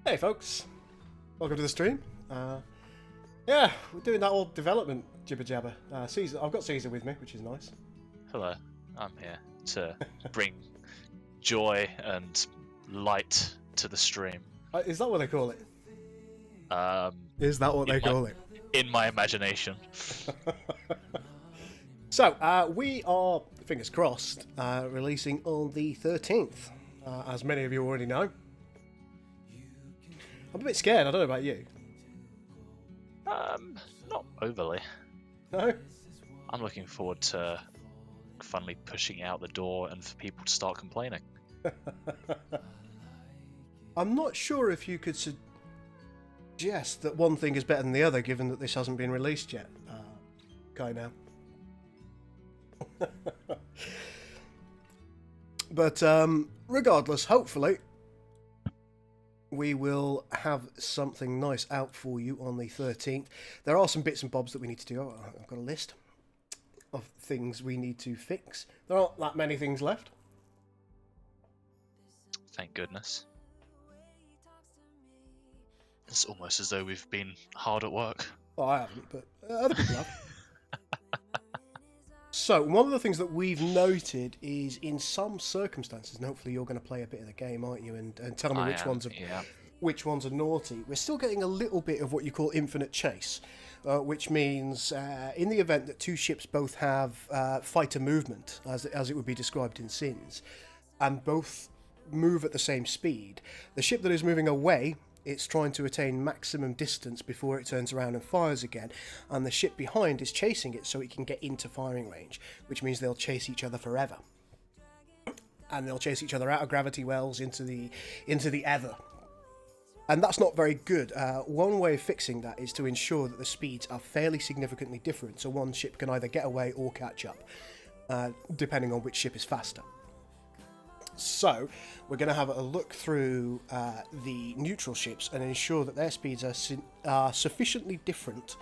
Hey folks, welcome to the stream. Yeah, we're doing that old development jibber jabber. Caesar, I've got Caesar with me, which is nice. Hello, I'm here to bring joy and light to the stream. Is that what they call it? Um, Is that what they call it? In my imagination. So, we are, fingers crossed, releasing on the 13th, as many of you already know. I'm a bit scared, I don't know about you. Not overly. No? I'm looking forward to finally pushing it out the door and for people to start complaining. I'm not sure if you could suggest that one thing is better than the other, given that this hasn't been released yet. Now. But regardless, hopefully we will have something nice out for you on the 13th. There are some bits and bobs that we need to do. I've got a list of things we need to fix. There aren't that many things left. Thank goodness. It's almost as though we've been hard at work. Well, I haven't, but other people have. So, one of the things that we've noted is in some circumstances, and hopefully you're going to play a bit of the game, aren't you, and tell me which ones are naughty. We're still getting a little bit of what you call infinite chase, which means in the event that two ships both have fighter movement, as it would be described in Sins, and both move at the same speed, the ship that is moving away, it's trying to attain maximum distance before it turns around and fires again, and the ship behind is chasing it so it can get into firing range, which means they'll chase each other forever. And they'll chase each other out of gravity wells into the ether. And that's not very good. One way of fixing that is to ensure that the speeds are fairly significantly different, so one ship can either get away or catch up, depending on which ship is faster. So, we're going to have a look through the neutral ships and ensure that their speeds are sufficiently different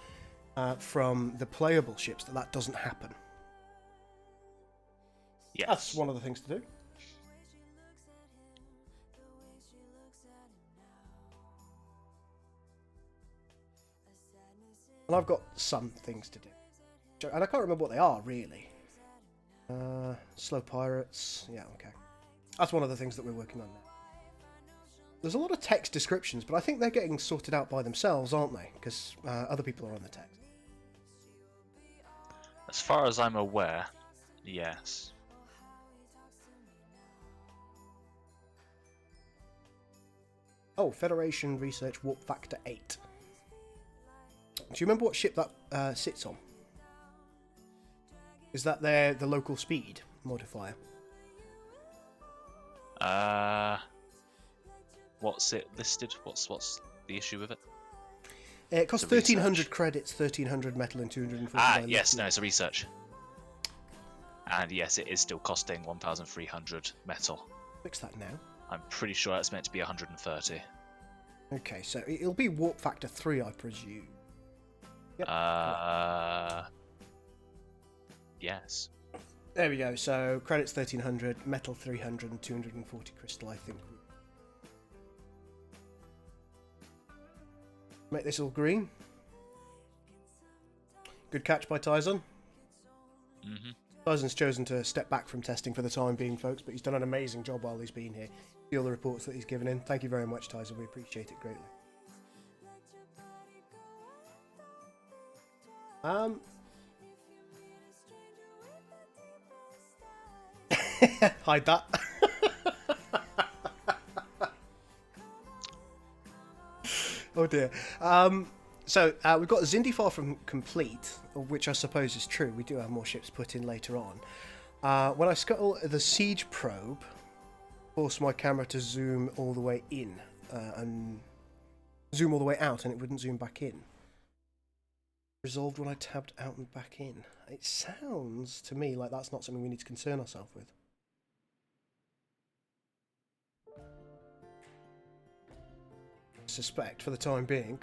from the playable ships that doesn't happen. Yes. That's one of the things to do. And I've got some things to do. And I can't remember what they are, really. Slow pirates. Yeah, okay. That's one of the things that we're working on now. There's a lot of text descriptions, but I think they're getting sorted out by themselves, aren't they? Because other people are on the text. As far as I'm aware, yes. Oh, Federation Research Warp Factor 8. Do you remember what ship that sits on? Is that the local speed modifier? What's it listed? What's the issue with it? It costs 1,300 credits, 1,300 metal, and 249. Yes, no, it's a research. And yes, it is still costing 1,300 metal. Fix that now. I'm pretty sure that's meant to be 130. Okay, so it'll be warp factor 3, I presume. Yep. Yes. There we go. So credits 1,300, metal 300, and 240 crystal, I think. Make this all green. Good catch by Tyson. Mm-hmm. Tyson's chosen to step back from testing for the time being, folks, but he's done an amazing job while he's been here. See all the reports that he's given in. Thank you very much, Tyson. We appreciate it greatly. Hide that. Oh dear. So we've got Zindi far from complete, which I suppose is true. We do have more ships put in later on. When I scuttle the siege probe, force my camera to zoom all the way in and zoom all the way out, and it wouldn't zoom back in. Resolved when I tabbed out and back in. It sounds to me like that's not something we need to concern ourselves with. Suspect for the time being.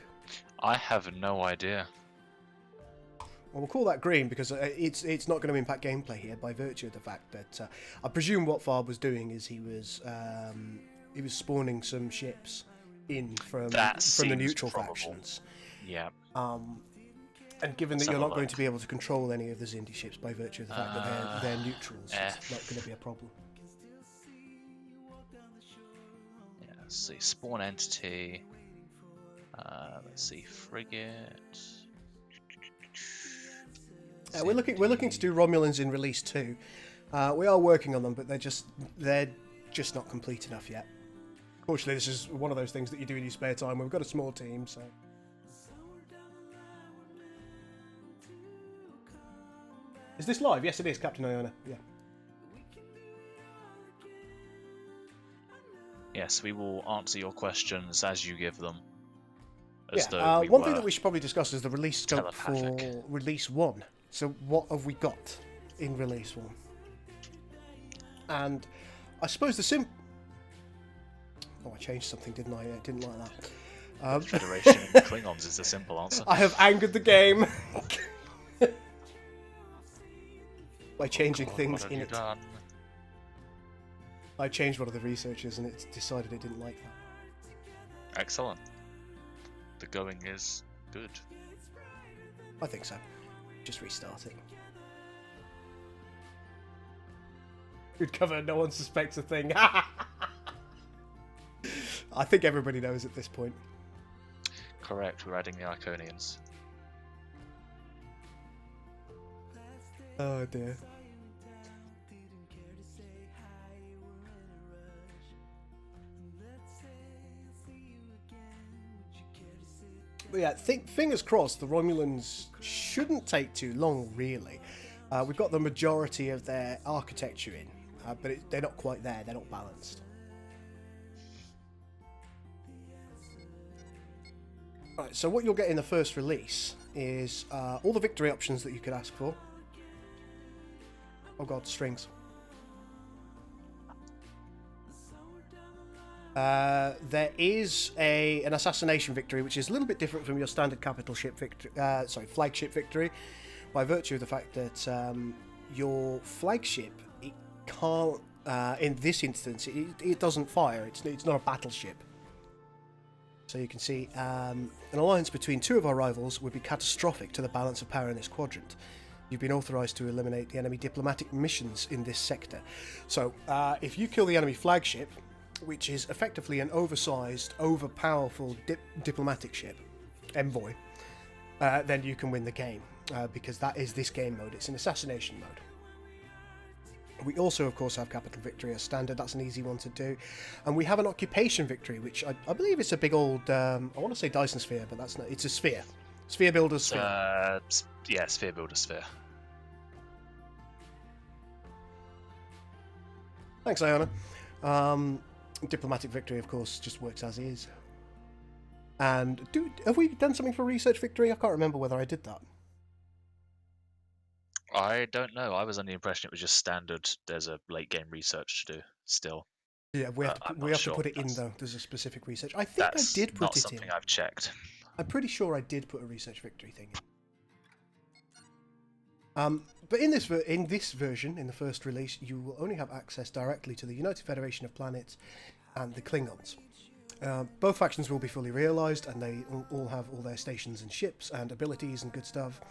I have no idea. Well, we'll call that green because it's not going to impact gameplay here by virtue of the fact that I presume what Farb was doing is he was spawning some ships in from That the neutral probable. factions. Yeah. And given that you're not going to be able to control any of the Xindi ships by virtue of the fact that they're neutrals, it's not going to be a problem. Yeah, let's see. Spawn entity. Let's see. Frigate. We're looking to do Romulans in Release 2. We are working on them, but they're just not complete enough yet. Fortunately, this is one of those things that you do in your spare time. We've got a small team, so. Is this live? Yes, it is, Captain Iona. Yeah. Yes, we will answer your questions as you give them. One thing that we should probably discuss is the release scope for Release 1. So what have we got in Release 1? And I suppose Oh, I changed something, didn't I? I didn't like that. Federation Klingons is the simple answer. I have angered the game by changing things in it. Done? I changed one of the researchers and it decided it didn't like that. Excellent. The going is good. I think so. Just restart it. Good cover, no one suspects a thing. I think everybody knows at this point. Correct, we're adding the Iconians. Oh dear. But yeah, fingers crossed, the Romulans shouldn't take too long, really. We've got the majority of their architecture in, but they're not quite there, they're not balanced. Right, so what you'll get in the first release is all the victory options that you could ask for. Oh god, strings. There is an assassination victory, which is a little bit different from your standard capital ship victory. Flagship victory, by virtue of the fact that your flagship, it can't. In this instance, it doesn't fire. It's not a battleship. So you can see an alliance between two of our rivals would be catastrophic to the balance of power in this quadrant. You've been authorized to eliminate the enemy diplomatic missions in this sector. So if you kill the enemy flagship, which is effectively an oversized, overpowerful diplomatic ship, envoy, then you can win the game, because that is this game mode. It's an assassination mode. We also, of course, have capital victory as standard. That's an easy one to do. And we have an occupation victory, which I believe it's a big old, I want to say Dyson sphere, but that's not. It's a sphere. Sphere builder sphere. Yeah, sphere builder sphere. Thanks, Iona. Diplomatic victory, of course, just works as is. And have we done something for research victory? I can't remember whether I did that. I don't know. I was under the impression it was just standard. There's a late game research to do still. Yeah, we have to put it in though. There's a specific research. I think I did put it in. That's not something I've checked. I'm pretty sure I did put a research victory thing in. But in this version, in the first release, you will only have access directly to the United Federation of Planets and the Klingons. Both factions will be fully realised, and they all have all their stations and ships and abilities and good stuff.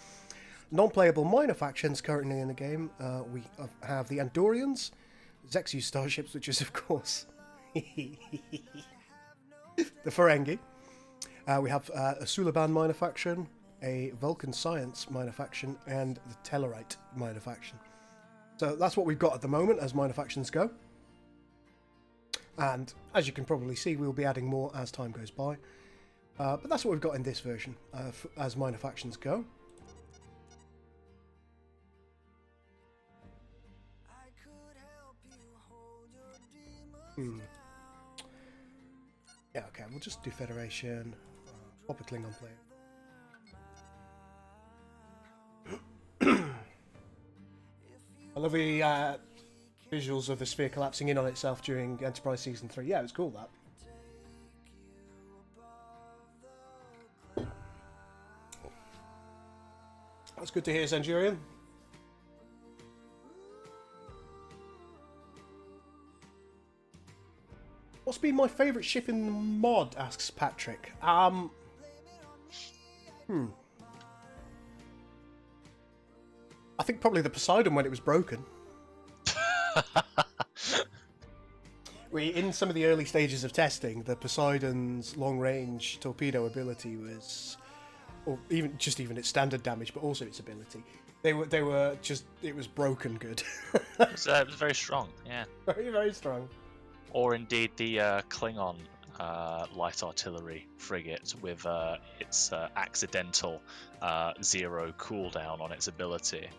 Non-playable minor factions currently in the game, we have the Andorians, Zexu starships, which is, of course, the Ferengi. We have a Sulaban minor faction, a Vulcan Science minor faction, and the Tellarite minor faction. So that's what we've got at the moment as minor factions go. And as you can probably see, we'll be adding more as time goes by. But that's what we've got in this version as minor factions go. Yeah, okay, we'll just do Federation. Pop a Klingon player. I love the visuals of the sphere collapsing in on itself during Enterprise Season 3. Yeah, it was cool, that. That's good to hear, Centurion. What's been my favourite ship in the mod? Asks Patrick. I think probably the Poseidon when it was broken. In some of the early stages of testing, the Poseidon's long-range torpedo ability was, or even its standard damage, but also its ability. They were just, it was broken good. It was very strong, yeah. Very, very strong. Or indeed the Klingon light artillery frigate with its accidental 0 cooldown on its ability,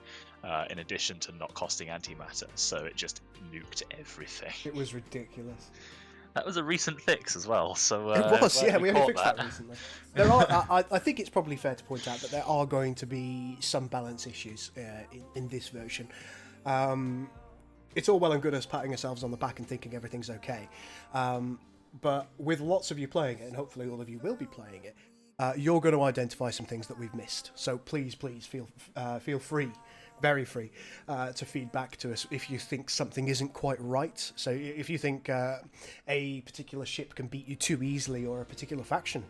in addition to not costing antimatter, so it just nuked everything. It was ridiculous. That was a recent fix as well, so... it was, yeah, we only fixed that recently. There are, I think it's probably fair to point out that there are going to be some balance issues in this version. It's all well and good us patting ourselves on the back and thinking everything's okay. But with lots of you playing it, and hopefully all of you will be playing it, you're going to identify some things that we've missed. So please feel free, very free, to feed back to us if you think something isn't quite right. So if you think a particular ship can beat you too easily, or a particular faction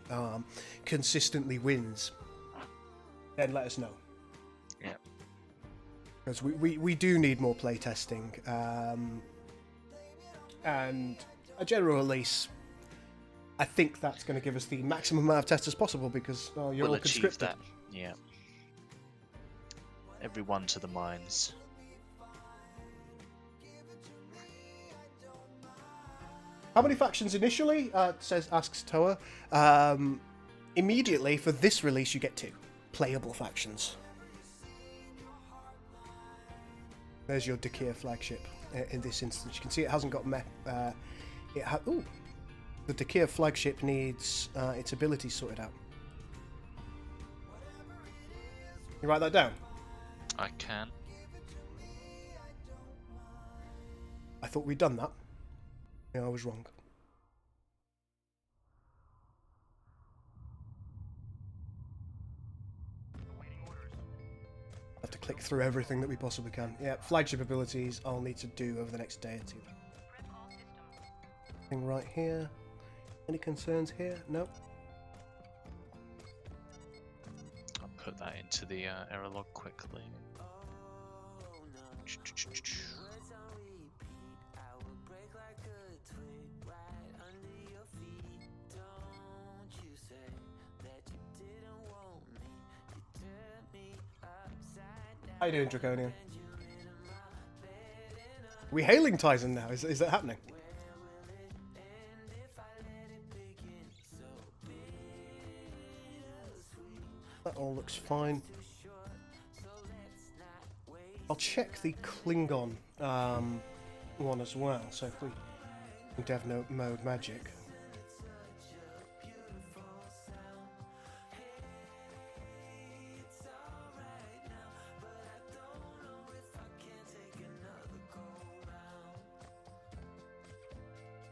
consistently wins, then let us know. Yeah. Because we do need more playtesting, and a general release. I think that's going to give us the maximum amount of testers possible, because you're all conscripted. That. Yeah. Everyone to the mines. How many factions initially? Asks Toa. Immediately for this release, you get 2 playable factions. There's your Dakir flagship in this instance. You can see it hasn't got ooh, the Dakir flagship needs its abilities sorted out. You write that down? I can. I thought we'd done that. Yeah, I was wrong. Have to click through everything that we possibly can. Yeah, flagship abilities I'll need to do over the next day or 2. Thing right here. Any concerns here? No. I'll put that into the error log quickly. How you doing, Draconian? Are we hailing Titan now? Is that happening? That all looks fine. I'll check the Klingon one as well. So if we dev mode magic.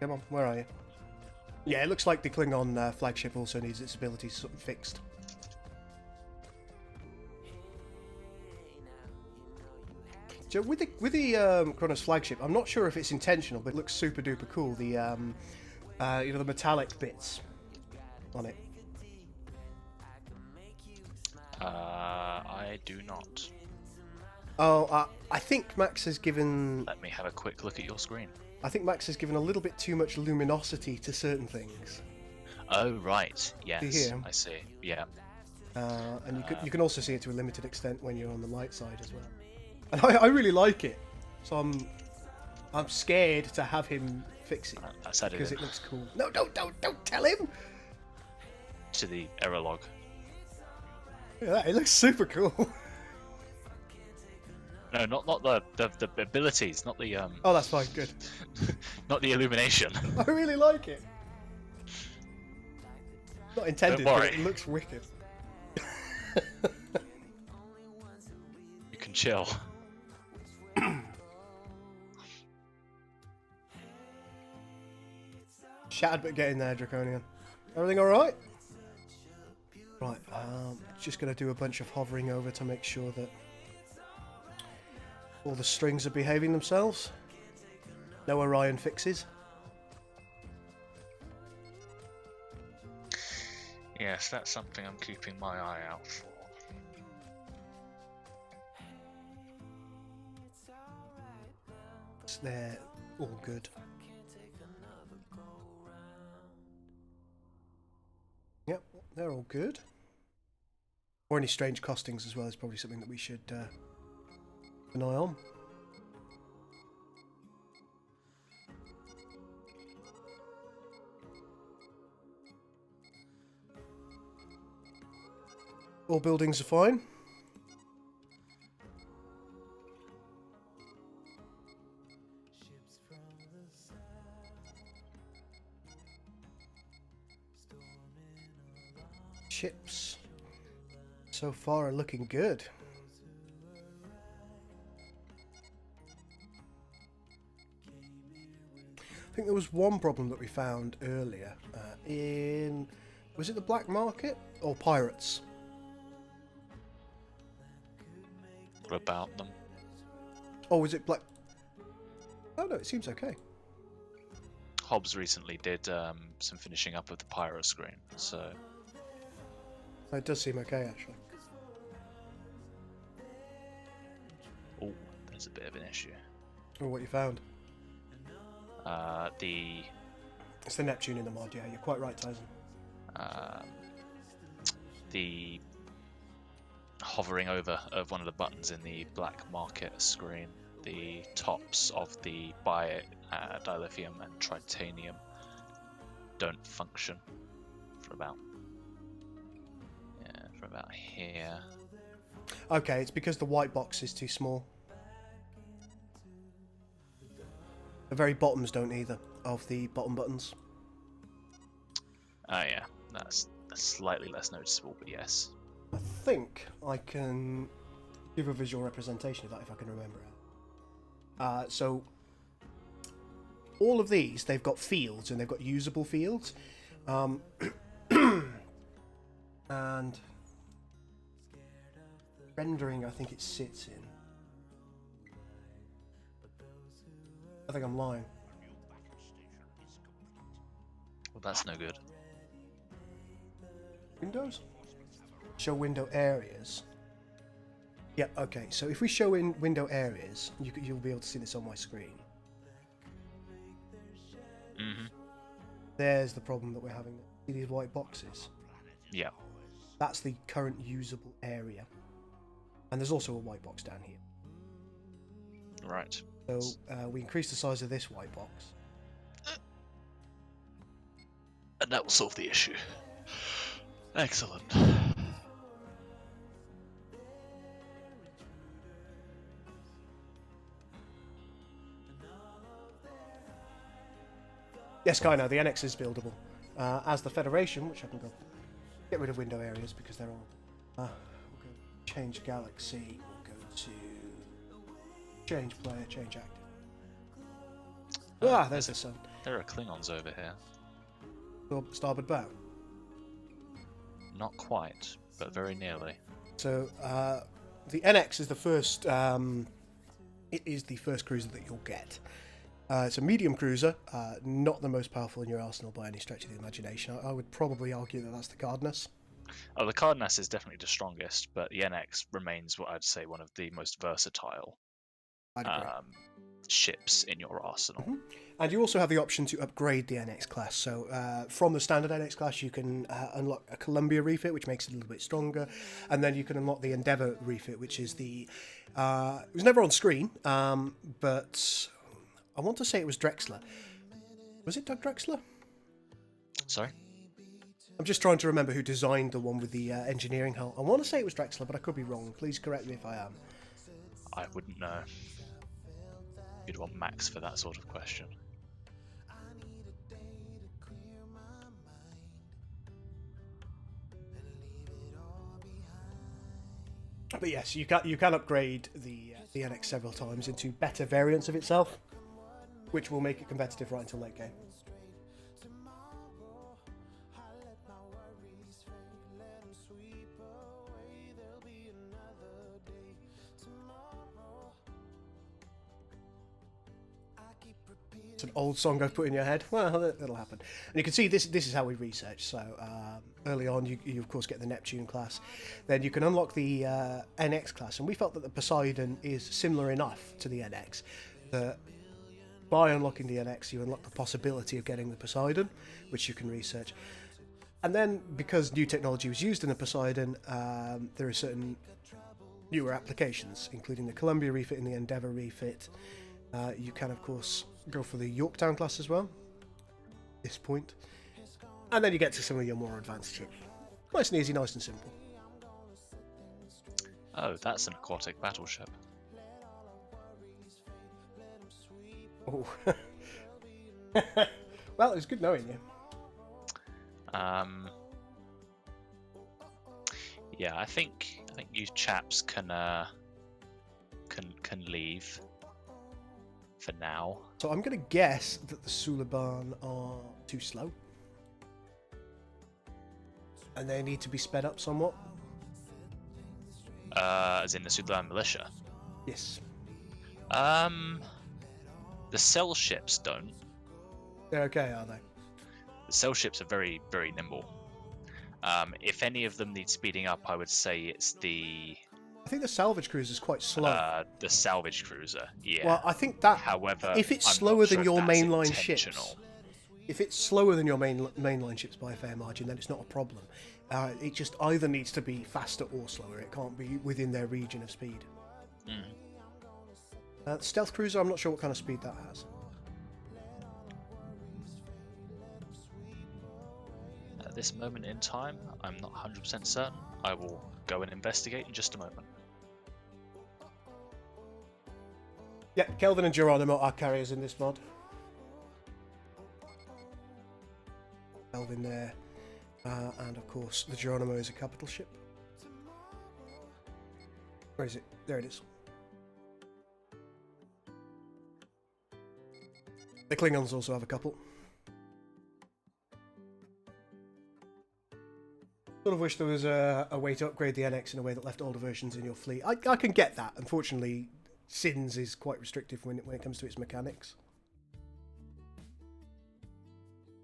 Come on, where are you? Yeah, it looks like the Klingon flagship also needs its abilities sort of fixed. So with the Kronos flagship, I'm not sure if it's intentional, but it looks super duper cool. The the metallic bits on it. I do not. Oh, I think Max has given. Let me have a quick look at your screen. I think Max has given a little bit too much luminosity to certain things. Oh right, yes, Here. I see. Yeah. And you can also see it to a limited extent when you're on the light side as well. And I really like it, so I'm scared to have him fix it because it looks cool. No, don't tell him. To the error log. Yeah, it looks super cool. No, not the abilities, not the Oh, that's fine. Good. not the illumination. I really like it. Not intended, Don't but worry. it looks wicked. You can chill. Shattered, but getting there, Draconian. Everything all right? Right. Just gonna do a bunch of hovering over to make sure that all the strings are behaving themselves. No Orion fixes. Yes, that's something I'm keeping my eye out for. They're all good. Yep, they're all good. Or any strange costings as well is probably something that we should keep an eye on. All buildings are fine. Ships so far are looking good. I think there was one problem that we found earlier was it the black market or pirates? What about them? Oh, was it black? Oh no, it seems okay. Hobbs recently did some finishing up of the pirate screen, so... It does seem okay, actually. Oh, there's a bit of an issue. Oh, what you found? It's the Neptune in the mod, yeah, you're quite right, Tyson. The hovering over of one of the buttons in the black market screen, the tops of the dilithium and titanium don't function for about here. Okay, it's because the white box is too small. The very bottoms don't either, of the bottom buttons. Oh yeah, that's slightly less noticeable, but yes. I think I can give a visual representation of that if I can remember it. So, all of these, they've got fields, and they've got usable fields. And rendering, I think it sits in. I think I'm lying. Well, that's no good. Windows? Show window areas. Yeah, okay, so if we show in window areas, you'll be able to see this on my screen. Mm-hmm. There's the problem that we're having. See these white boxes? Yeah. That's the current usable area. And there's also a white box down here. Right. So we increase the size of this white box. And that will solve the issue. Excellent. Yes, Kai, now the NX is buildable. As the Federation, which I can go get rid of window areas because they're all. We'll go change galaxy. We'll go to change player, change active. There's the sun. There are Klingons over here. Starboard bow. Not quite, but very nearly. So the NX is the first. It is the first cruiser that you'll get. It's a medium cruiser, not the most powerful in your arsenal by any stretch of the imagination. I would probably argue that that's the Cardinus. Oh, the Cardinus is definitely the strongest, but the NX remains what I'd say one of the most versatile ships in your arsenal. Mm-hmm. And you also have the option to upgrade the NX class. So from the standard NX class, you can unlock a Columbia refit, which makes it a little bit stronger, and then you can unlock the Endeavour refit, which is the. It was never on screen, but I want to say it was Drexler. Was it Doug Drexler? Sorry? I'm just trying to remember who designed the one with the engineering hull. I want to say it was Drexler, but I could be wrong. Please correct me if I am. I wouldn't know. You'd want Max for that sort of question. But yes, you can upgrade the NX several times into better variants of itself, which will make it competitive right until late game. It's an old song I've put in your head. Well, that'll happen. And you can see this is how we research. So early on, you of course get the Neptune class. Then you can unlock the NX class, and we felt that the Poseidon is similar enough to the NX that by unlocking the NX, you unlock the possibility of getting the Poseidon, which you can research. And then, because new technology was used in the Poseidon, there are certain newer applications, including the Columbia refit and the Endeavour refit. You can, of course, go for the Yorktown class as well, at this point. And then you get to some of your more advanced ships. Nice and easy, nice and simple. Oh, that's an aquatic battleship. Oh. Well, it was good knowing you. Yeah, I think you chaps can leave for now. So I'm going to guess that the Suliban are too slow, and they need to be sped up somewhat. As in the Suliban militia. Yes. The cell ships don't. They're okay, are they? The cell ships are very, very nimble. If any of them need speeding up, I would say it's the... I think the salvage cruiser is quite slow. The salvage cruiser, yeah. Well, I think that... However, if it's slower than your mainline ships... If it's slower than your mainline ships by a fair margin, then it's not a problem. It just either needs to be faster or slower. It can't be within their region of speed. Stealth cruiser, I'm not sure what kind of speed that has. At this moment in time, I'm not 100% certain. I will go and investigate in just a moment. Yeah, Kelvin and Geronimo are carriers in this mod. Kelvin there, and of course the Geronimo is a capital ship. Where is it? There it is. The Klingons also have a couple. Sort of wish there was a way to upgrade the NX in a way that left older versions in your fleet. I can get that. Unfortunately, Sins is quite restrictive when it comes to its mechanics.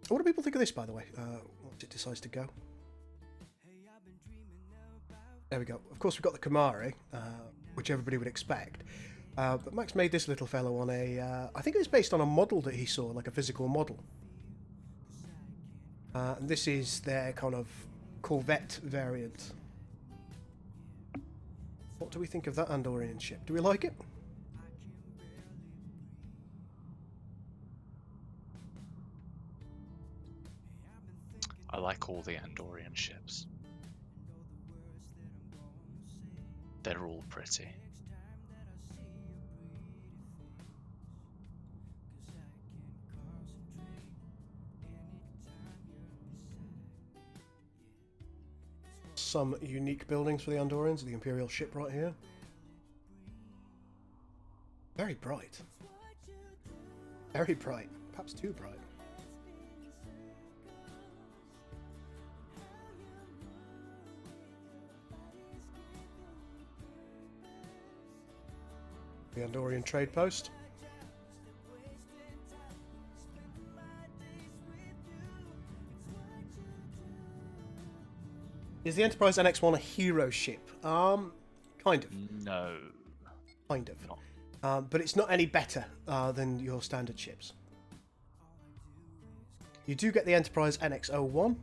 What do people think of this, by the way, once it decides to go? There we go. Of course, we've got the Kamari, which everybody would expect. But Max made this little fellow on a... I think it was based on a model that he saw, like a physical model. And this is their kind of Corvette variant. What do we think of that Andorian ship? Do we like it? I like all the Andorian ships. They're all pretty. Some unique buildings for the Andorians, the Imperial ship right here. Very bright. Very bright. Perhaps too bright. The Andorian trade post. Is the Enterprise NX-1 a hero ship? Kind of. No. Kind of. But it's not any better than your standard ships. You do get the Enterprise NX-01.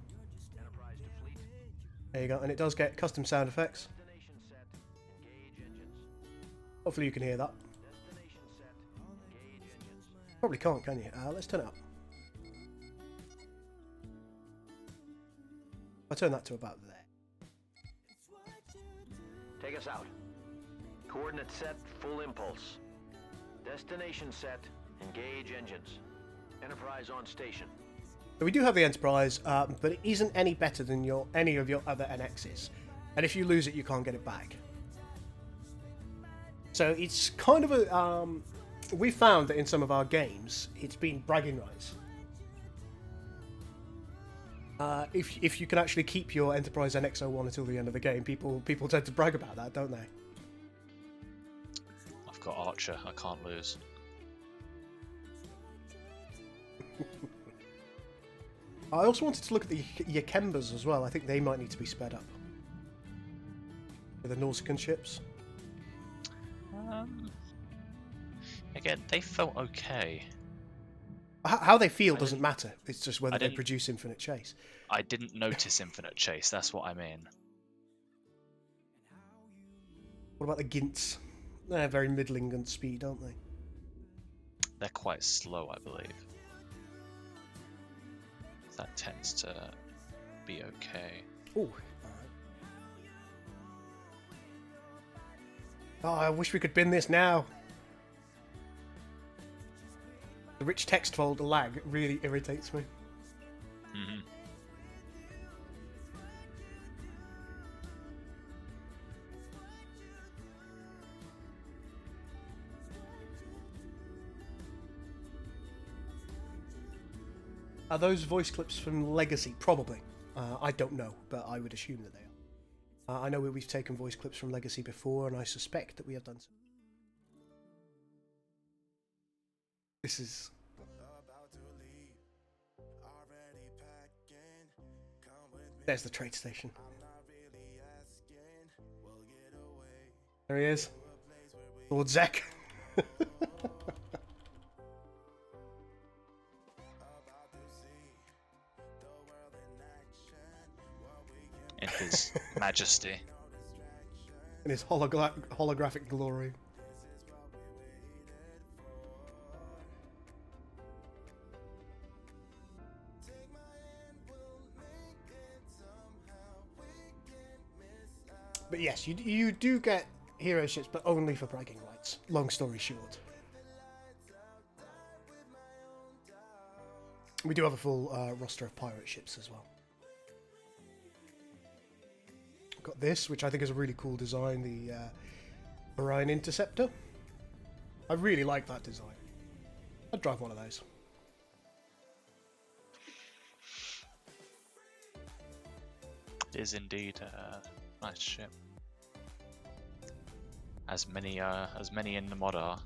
There you go, and it does get custom sound effects. Hopefully you can hear that. Probably can't, can you? Let's turn it up. I'll turn that to about there. Take us out. Coordinate set, full impulse. Destination set, engage engines. Enterprise on station. So we do have the Enterprise, but it isn't any better than any of your other NXs. And if you lose it, you can't get it back. So it's kind of a... we found that in some of our games, it's been bragging rights. If you can actually keep your Enterprise NX-01 until the end of the game, people tend to brag about that, don't they? I've got Archer, I can't lose. I also wanted to look at the Yakembas as well. I think they might need to be sped up. The Nausicaan ships. Again, they felt okay. How they feel doesn't matter. It's just whether they produce infinite chase. I didn't notice infinite chase. That's what I mean. What about the Gints? They're very middling on speed, aren't they? They're quite slow, I believe. That tends to be okay. Oh. Oh, I wish we could bin this now. The rich text folder lag really irritates me. Mm-hmm. Are those voice clips from Legacy? Probably. I don't know, but I would assume that they are. I know we've taken voice clips from Legacy before, and I suspect that we have done so. This is... There's the trade station. There he is. Lord Zek. In his majesty. In his holographic glory. But yes, you do get hero ships, but only for bragging rights. Long story short. We do have a full roster of pirate ships as well. We've got this, which I think is a really cool design, the Orion Interceptor. I really like that design. I'd drive one of those. It is indeed a nice ship. As many in the mod are.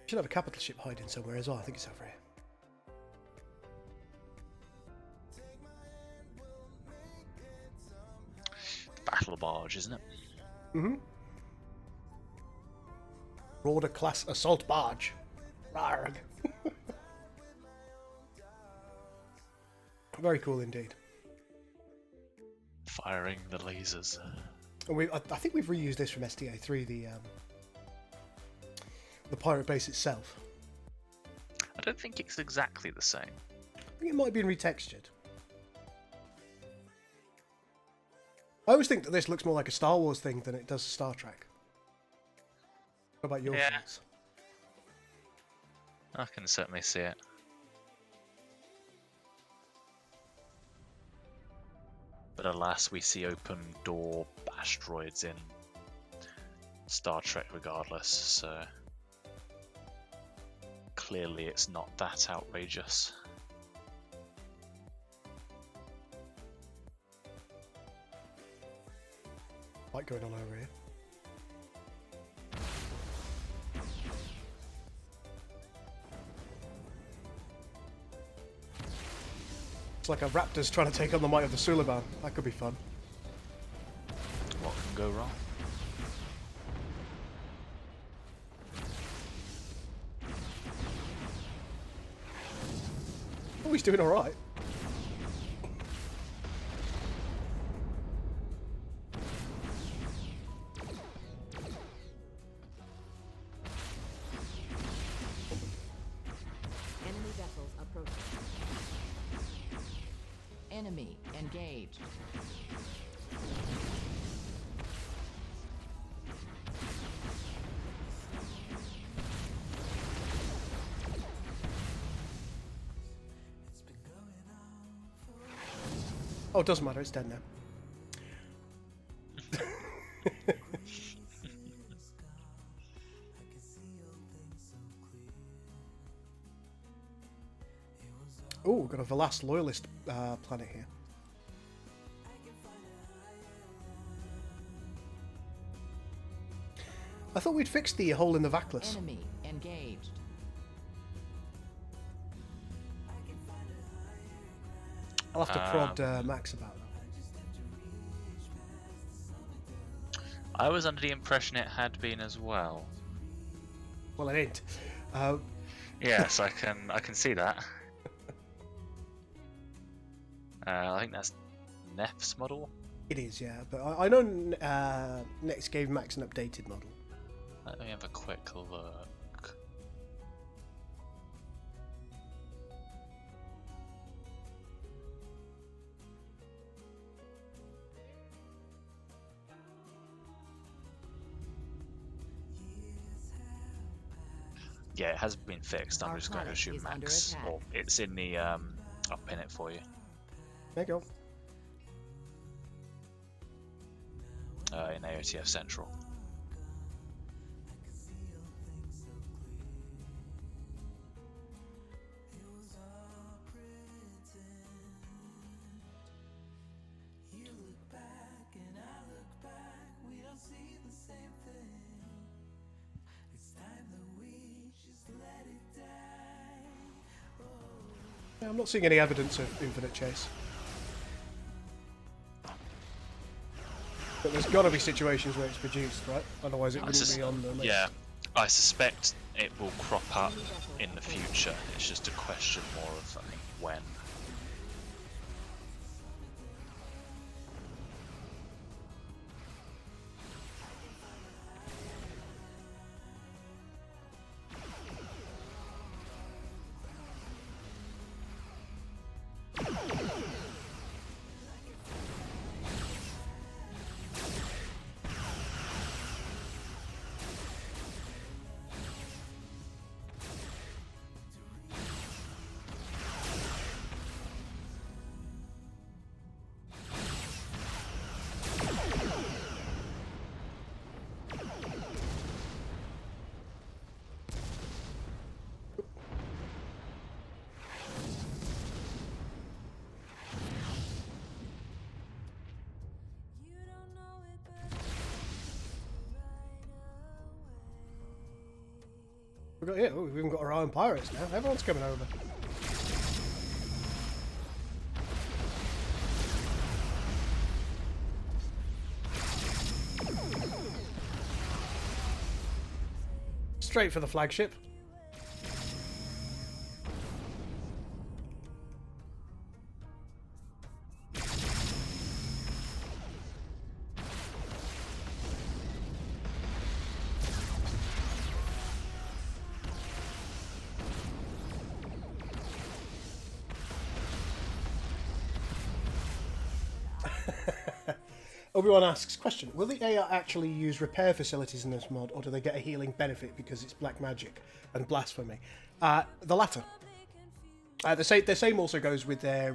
Should have a capital ship hiding somewhere as well. I think it's over here. Battle barge, isn't it? Mm-hmm. Rorder class assault barge. Arrgh. Very cool indeed. Firing the lasers. And I think we've reused this from STA3, the pirate base itself. I don't think it's exactly the same. I think it might have been retextured. I always think that this looks more like a Star Wars thing than it does Star Trek. What about your thoughts? I can certainly see it. But alas, we see open door asteroids in Star Trek regardless, so clearly it's not that outrageous. Light going on over here. It's like a raptor's trying to take on the might of the Suliban. That could be fun. What can go wrong? Oh, he's doing alright. Enemy vessels approaching. Enemy engaged. Oh, it doesn't matter, it's dead now. Oh, we've got a Velas loyalist planet here. I thought we'd fixed the hole in the Vaclus. Enemy engaged. I'll have to prod Max about that. I was under the impression it had been as well. Well, it ain't. Yes, I can see that. I think that's Nef's model. It is, yeah. But I know Next gave Max an updated model. Let me have a quick look. Yeah, it has been fixed. I'm Our just going to planet assume is under Max. attack. Or it's in the. I'll pin it for you. There you go. In AOTF Central. Yeah, I'm not seeing any evidence of infinite chase. But there's got to be situations where it's produced, right? Otherwise it wouldn't be on the list. Yeah, I suspect it will crop up in the future. It's just a question more of, I think, when. We've even got our own pirates now. Everyone's coming over. Straight for the flagship. Obi-Wan asks, question, will the AI actually use repair facilities in this mod, or do they get a healing benefit because it's black magic and blasphemy? The latter. The same also goes with their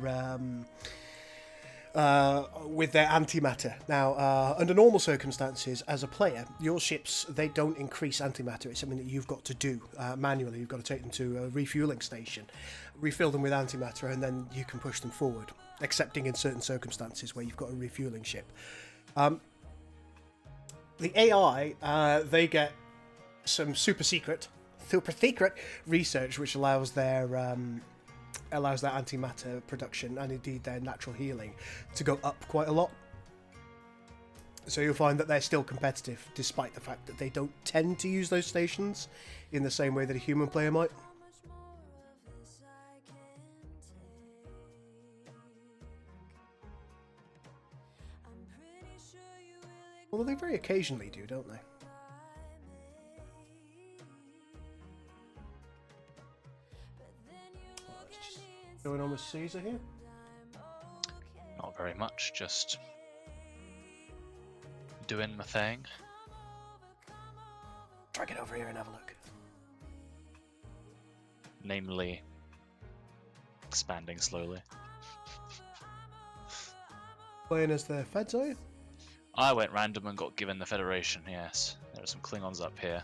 antimatter. Now, under normal circumstances, as a player, your ships, they don't increase antimatter. It's something that you've got to do manually. You've got to take them to a refueling station, refill them with antimatter, and then you can push them forward, excepting in certain circumstances where you've got a refueling ship. The AI, they get some super secret research which allows their antimatter production and indeed their natural healing to go up quite a lot. So you'll find that they're still competitive despite the fact that they don't tend to use those stations in the same way that a human player might. Although they very occasionally do, don't they? What's going on with Caesar here? Not very much, just doing my thing. Drag it over here and have a look. Namely, expanding slowly. Playing as the Feds, are you? I went random and got given the Federation, yes. There are some Klingons up here.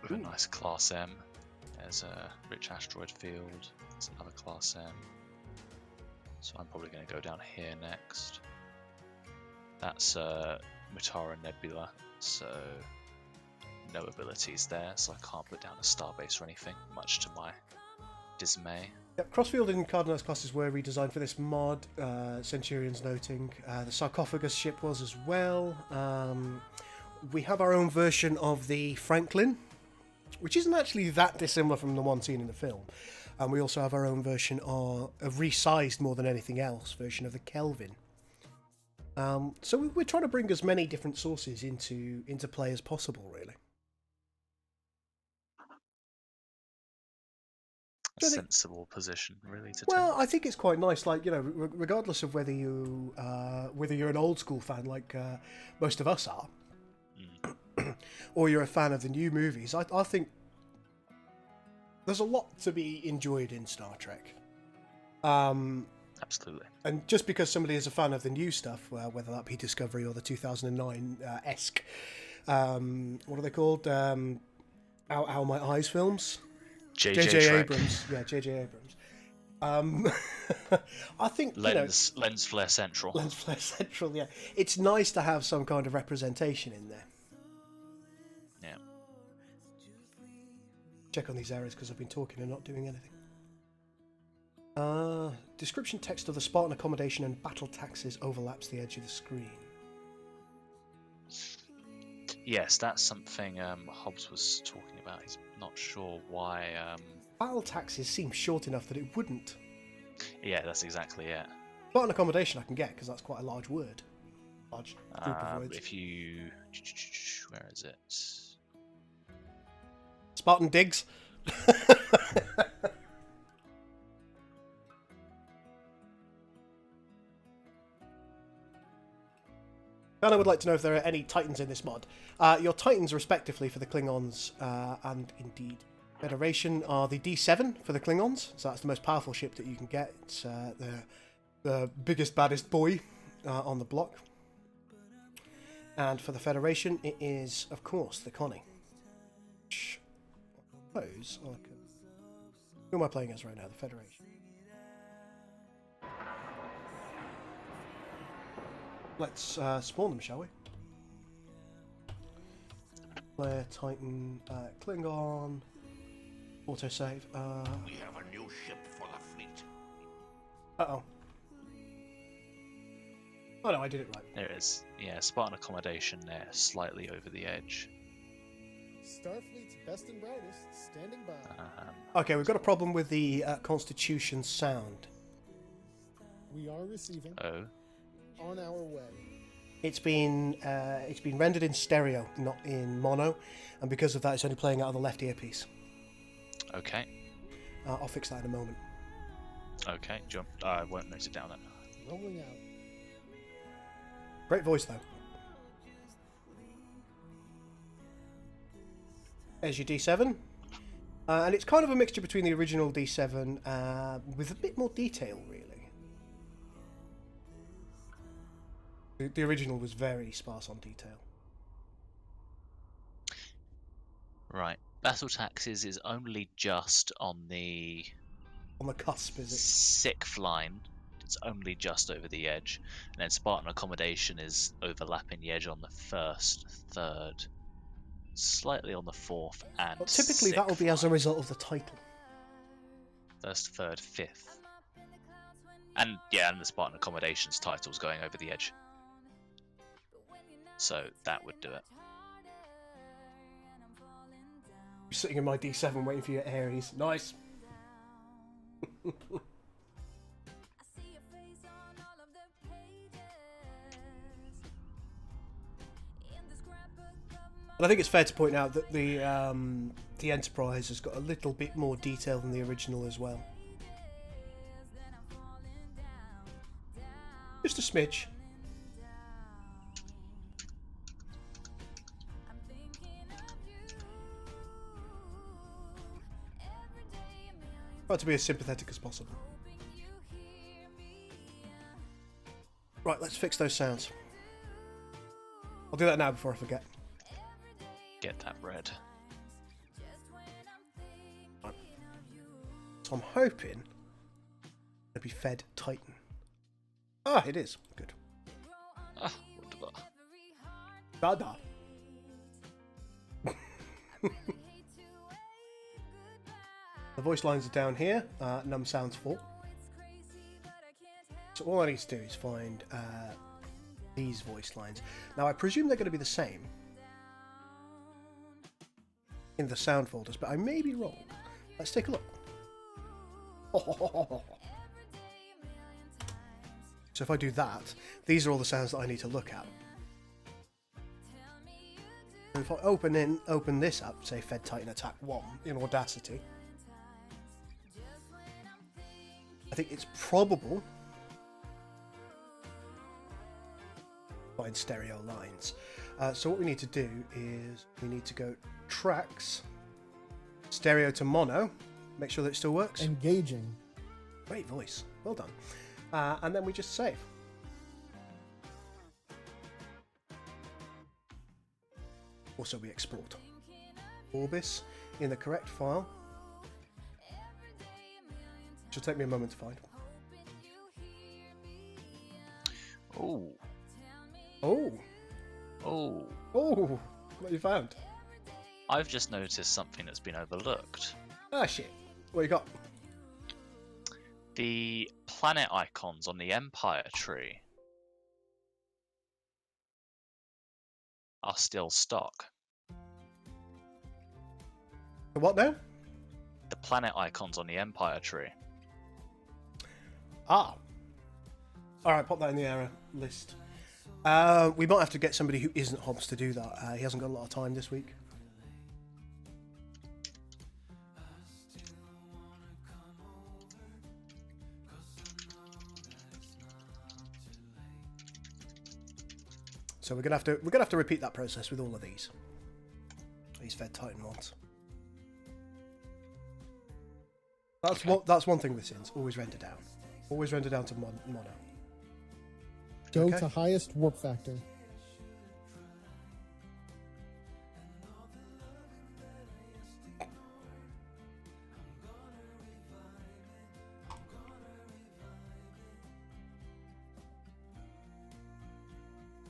With a nice Class M There's a rich asteroid field. There's another class M. So I'm probably going to go down here next. That's Mutara Nebula, so no abilities there, so I can't put down a starbase or anything, much to my dismay. Yep, Crossfield and Cardinals classes were redesigned for this mod, Centurion's noting. The Sarcophagus ship was as well. We have our own version of the Franklin, which isn't actually that dissimilar from the one seen in the film. And we also have our own version of a resized more than anything else version of the Kelvin. So we're trying to bring as many different sources into play as possible, really. A sensible position, really. Well, I think it's quite nice. Like, you know, regardless of whether you're an old school fan, like most of us are, or you're a fan of the new movies, I think there's a lot to be enjoyed in Star Trek. Absolutely. And just because somebody is a fan of the new stuff, whether that be Discovery or the 2009-esque, what are they called? How My Eyes films? J.J. Abrams. Yeah, J.J. Abrams. I think, Lens Flare Central. Lens Flare Central, yeah. It's nice to have some kind of representation in there. Yeah. Check on these errors because I've been talking and not doing anything. Description text of the Spartan accommodation and battle taxes overlaps the edge of the screen. Yes, that's something Hobbs was talking about. He's not sure why. Battle taxes seem short enough that it wouldn't. Yeah, that's exactly it. Spartan accommodation I can get because that's quite a large word. Large group of words. If you... Where is it? Spartan digs. And I would like to know if there are any Titans in this mod. Your Titans, respectively, for the Klingons and indeed Federation, are the D7 for the Klingons. So that's the most powerful ship that you can get. It's the biggest, baddest boy on the block. And for the Federation, it is, of course, the Connie. Which I suppose I can... Who am I playing as right now? The Federation. Let's spawn them, shall we? Player, Titan, Klingon, autosave. We have a new ship for the fleet. Uh-oh. Oh no, I did it right. There it is. Yeah, Spartan accommodation there, slightly over the edge. Starfleet's best and brightest, standing by. Okay, we've got a problem with the Constitution sound. We are receiving. Oh. On our way. It's been rendered in stereo, not in mono, and because of that, it's only playing out of the left earpiece. Okay. I'll fix that in a moment. Okay, jump. I won't note it down then. Rolling out. Great voice though. There's your D7, and it's kind of a mixture between the original D7 with a bit more detail, really. The original was very sparse on detail. Right. Battle taxes is only just on the cusp, is it? Sixth line. It's only just over the edge. And then Spartan accommodation is overlapping the edge on the first, third, slightly on the fourth, and typically that will be as a result of the title. First, third, fifth. And yeah, and the Spartan accommodation's title's going over the edge. So that would do it. You're sitting in my D7 waiting for your Aries. Nice. And I think it's fair to point out that the Enterprise has got a little bit more detail than the original as well. Just a smidge. Try to be as sympathetic as possible. Right, let's fix those sounds. I'll do that now before I forget. Get that red. Right. So I'm hoping it'll be Fed Titan. Ah, it is. Good. Ah, wunderbar. Dada. The voice lines are down here. Num sounds 4. So all I need to do is find these voice lines. Now I presume they're going to be the same in the sound folders, but I may be wrong. Let's take a look. So if I do that, these are all the sounds that I need to look at. So if I open this up, say Fed Titan Attack 1 in Audacity, I think it's probable find stereo lines. So what we need to do is we need to go tracks, stereo to mono, make sure that it still works. Engaging. Great voice, well done. And then we just save. Also we export. Orbis in the correct file. Should take me a moment to find. Oh. Oh. Oh. Oh. What you found? I've just noticed something that's been overlooked. Ah, shit. What you got? The planet icons on the Empire tree are still stock. What now? The planet icons on the Empire tree. Ah. Alright, pop that in the error list. We might have to get somebody who isn't Hobbs to do that. He hasn't got a lot of time this week. So we're gonna have to repeat that process with all of these Fed Titan ones. That's one thing with Sins. Always render down. Always render down to mono. Go to highest warp factor.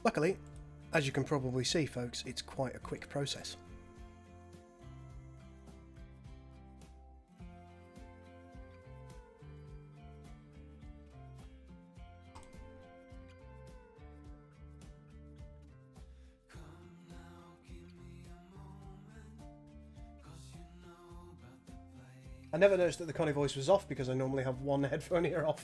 Luckily, as you can probably see, folks, it's quite a quick process. I never noticed that the Connie voice was off because I normally have one headphone ear off.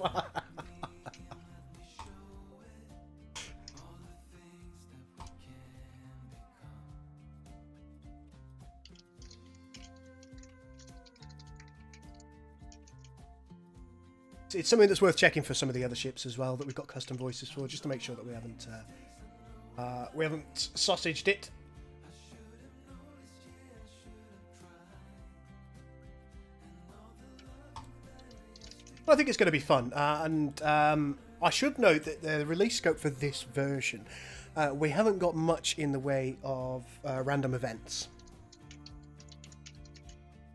It's something that's worth checking for some of the other ships as well that we've got custom voices for, just to make sure that we haven't sausaged it. But I think it's going to be fun, and I should note that the release scope for this version, we haven't got much in the way of random events.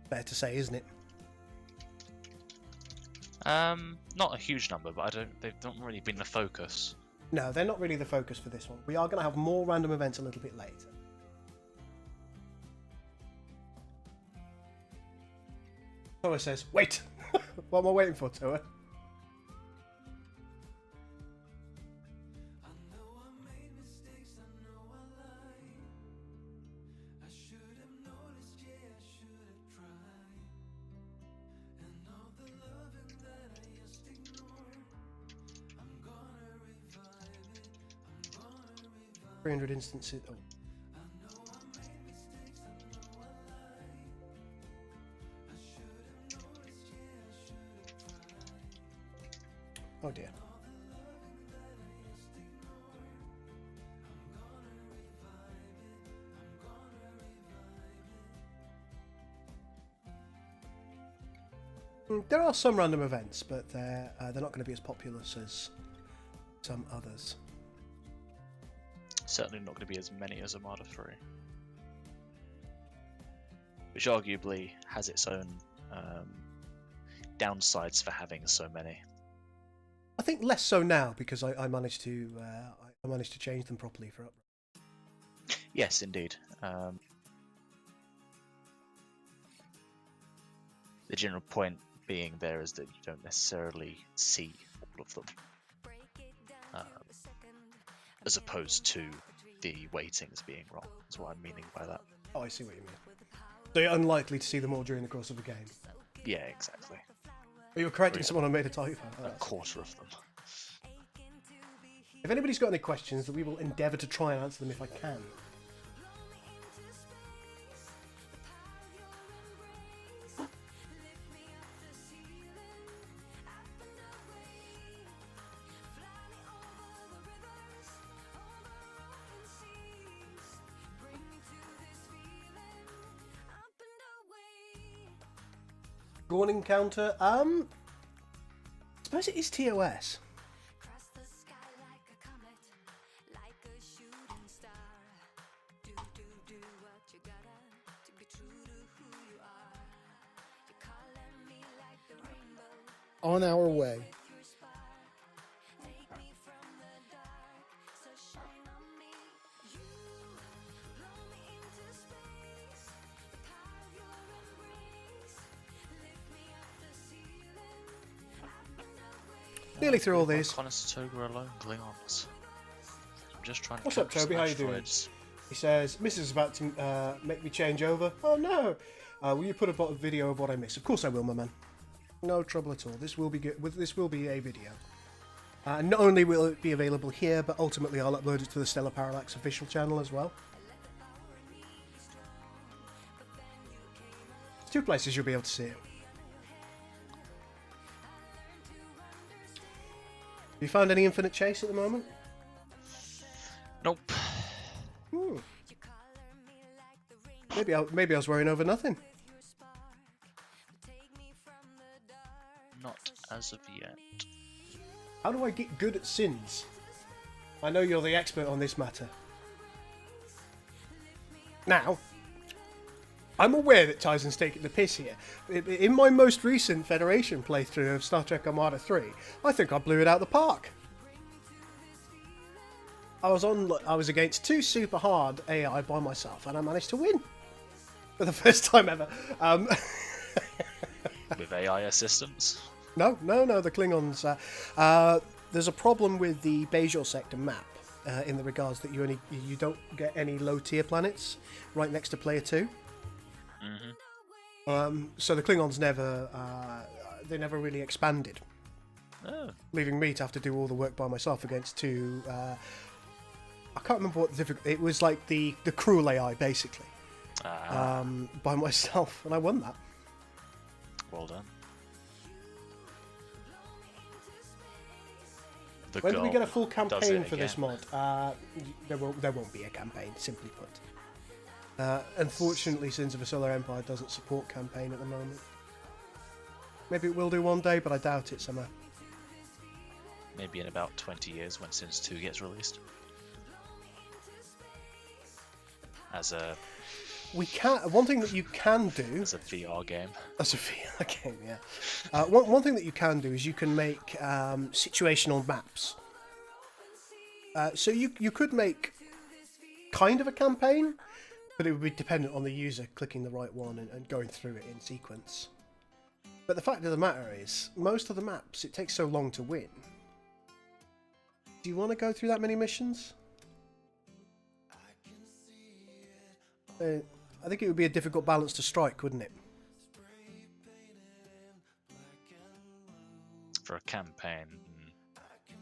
Fair to say, isn't it? Not a huge number, but they've not really been the focus. No, they're not really the focus for this one. We are going to have more random events a little bit later. Toa says, wait! What am I waiting for, Toa? $300 instances. Oh. Oh dear. There are some random events, but they're not going to be as populous as some others. Certainly not going to be as many as Armada 3. Which arguably has its own downsides for having so many. I think less so now because I managed to change them properly for upgrade. Yes, indeed. The general point being there is that you don't necessarily see all of them, as opposed to the weightings being wrong. That's what I'm meaning by that. Oh, I see what you mean. So you're unlikely to see them all during the course of a game. Yeah, exactly. But you're correcting someone who made a typo. A quarter of them. If anybody's got any questions, then we will endeavour to try and answer them if I can. Gorn encounter? I suppose it is TOS. On our way. Nearly through all these. Conestoga alone, Klingons. I'm just trying to. What's up, Toby? How you doing? He says, Mrs. is about to make me change over. Oh no! Will you put a video of what I missed? Of course I will, my man. No trouble at all. This will be good. This will be a video. Not only will it be available here, but ultimately I'll upload it to the Stellar Parallax official channel as well. There's 2 places you'll be able to see it. Have you found any Infinite Chase at the moment? Nope. Maybe I was worrying over nothing. Not as of yet. How do I get good at sins? I know you're the expert on this matter. Now, I'm aware that Tyson's taking the piss here. In my most recent Federation playthrough of Star Trek Armada 3, I think I blew it out the park. I was against 2 super hard AI by myself, and I managed to win for the first time ever. With AI assistance? No, the Klingons. There's a problem with the Bajor sector map in the regards that you don't get any low tier planets right next to Player 2. Mm-hmm. So the Klingons never really expanded, leaving me to have to do all the work by myself against 2. I can't remember what the difficulty. It was like the cruel AI basically, by myself, and I won that. Well done. When do we get a full campaign for this mod? There won't be a campaign, simply put. Unfortunately, Sins of a Solar Empire doesn't support campaign at the moment. Maybe it will do one day, but I doubt it somehow. Maybe in about 20 years when Sins 2 gets released. As a... One thing that you can do... As a VR game. As a VR game, yeah. One thing that you can do is you can make situational maps. So you could make kind of a campaign, but it would be dependent on the user clicking the right one and going through it in sequence. But the fact of the matter is, most of the maps, it takes so long to win. Do you want to go through that many missions? I think it would be a difficult balance to strike, wouldn't it? For a campaign. I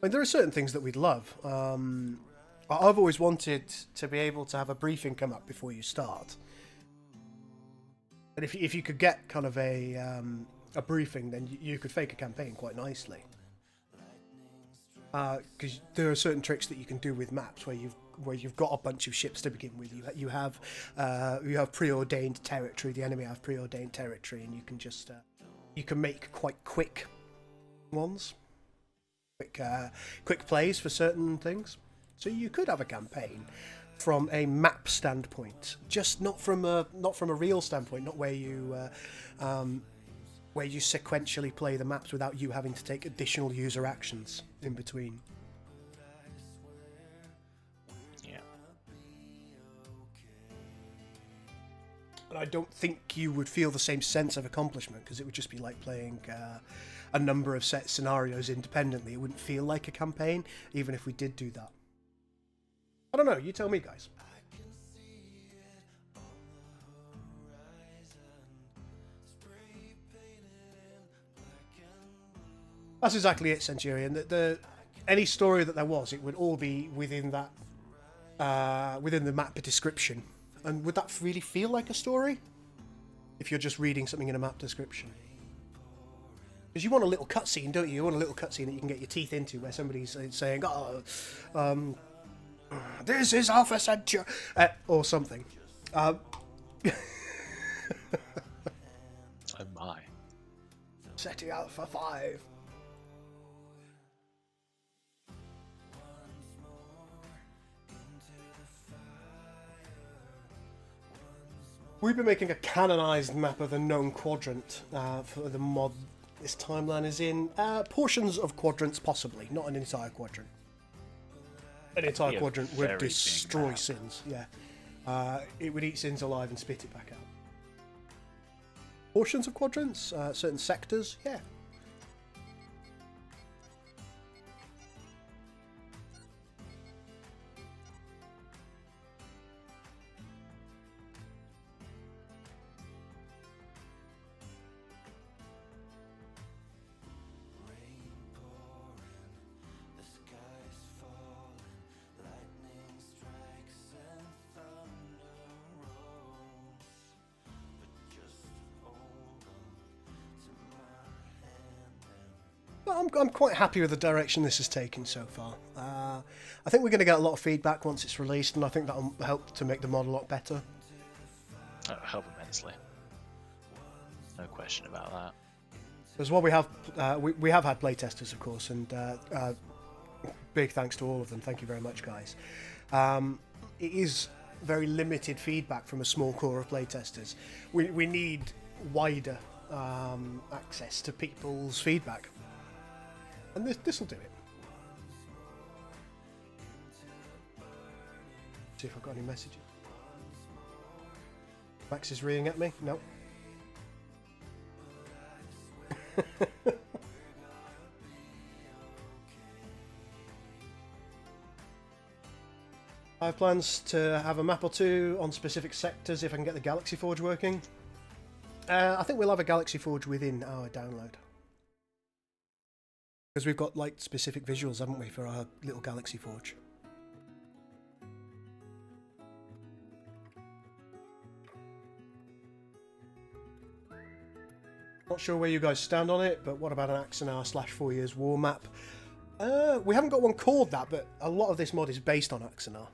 mean, there are certain things that we'd love. I've always wanted to be able to have a briefing come up before you start. And if you could get kind of a briefing, then you could fake a campaign quite nicely. Because there are certain tricks that you can do with maps where you've got a bunch of ships to begin with. You have preordained territory. The enemy have preordained territory, and you can just you can make quite quick ones, quick plays for certain things. So you could have a campaign from a map standpoint, just not from a real standpoint, not where you where you sequentially play the maps without you having to take additional user actions in between. Yeah. And I don't think you would feel the same sense of accomplishment, because it would just be like playing a number of set scenarios independently. It wouldn't feel like a campaign, even if we did do that. I don't know, you tell me, guys. That's exactly it, Centurion. Any story that there was, it would all be within that, within the map description. And would that really feel like a story? If you're just reading something in a map description. Because you want a little cutscene, don't you? You want a little cutscene that you can get your teeth into, where somebody's saying, this is Alpha Centauri, or something. Oh my. Setting Alpha 5. We've been making a canonized map of the known quadrant for the mod this timeline is in. Portions of quadrants, possibly, not an entire quadrant. An entire quadrant would destroy sins, yeah. It would eat sins alive and spit it back out. Portions of quadrants, certain sectors, yeah. I'm quite happy with the direction this has taken so far. I think we're going to get a lot of feedback once it's released, and I think that'll help to make the mod a lot better. That'll help immensely. No question about that. As well, we have had playtesters, of course, and big thanks to all of them. Thank you very much, guys. It is very limited feedback from a small core of playtesters. We need wider access to people's feedback. And this will do it. See if I've got any messages. Max is reading at me? Nope. I have plans to have a map or two on specific sectors if I can get the Galaxy Forge working. I think we'll have a Galaxy Forge within our download. Because we've got like specific visuals, haven't we, for our little Galaxy Forge. Not sure where you guys stand on it, but what about an Axanar / 4 Years War map? We haven't got one called that, but a lot of this mod is based on Axanar.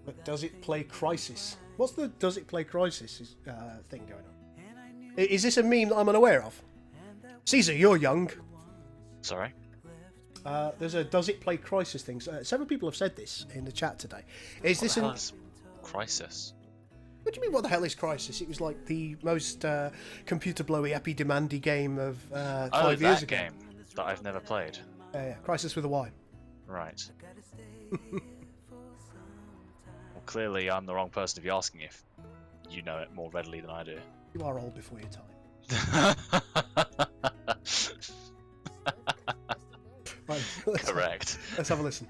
But does it play Crisis? What's the does it play Crisis thing going on? Is this a meme that I'm unaware of? Caesar, you're young. Sorry? There's a does it play Crisis thing. Several people have said this in the chat today. Is this an Crisis? What do you mean, what the hell is Crisis? It was like the most computer blowy, epi demandy game of 5 years ago. Game that I've never played. Yeah, Crisis with a Y. Right. Well, clearly I'm the wrong person to be asking if you know it more readily than I do. You are old before your time. Right, Correct. Let's have a listen.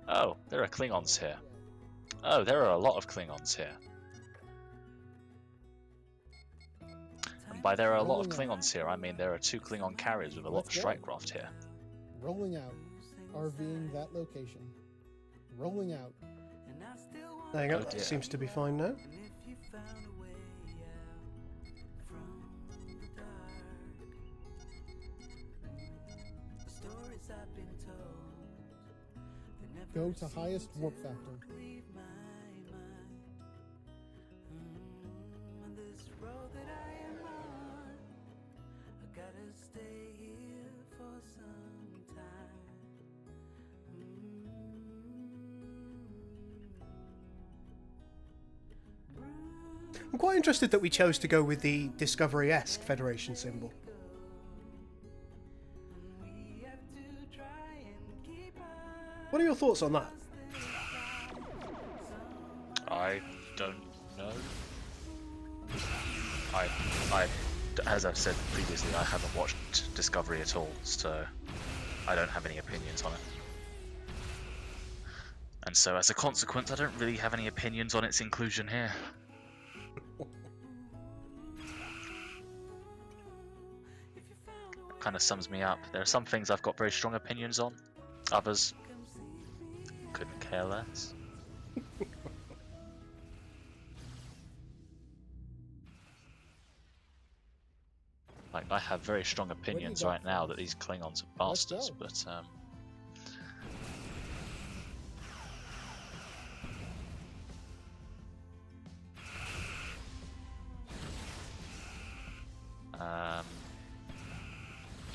Oh, there are Klingons here. Oh, there are a lot of Klingons here. And by there are a lot of Klingons here, I mean there are 2 Klingon carriers with a lot of strikecraft here. Rolling out. RVing that location. Rolling out. There you go. Oh, That dear. seems to be fine now. Go to highest warp factor. quite interested that we chose to go with the Discovery-esque Federation symbol. What are your thoughts on that? I don't know. As I've said previously, I haven't watched Discovery at all, so I don't have any opinions on it. And so as a consequence, I don't really have any opinions on its inclusion here. Kind of sums me up. There are some things I've got very strong opinions on, others couldn't care less. Like, I have very strong opinions right now that these Klingons are bastards, but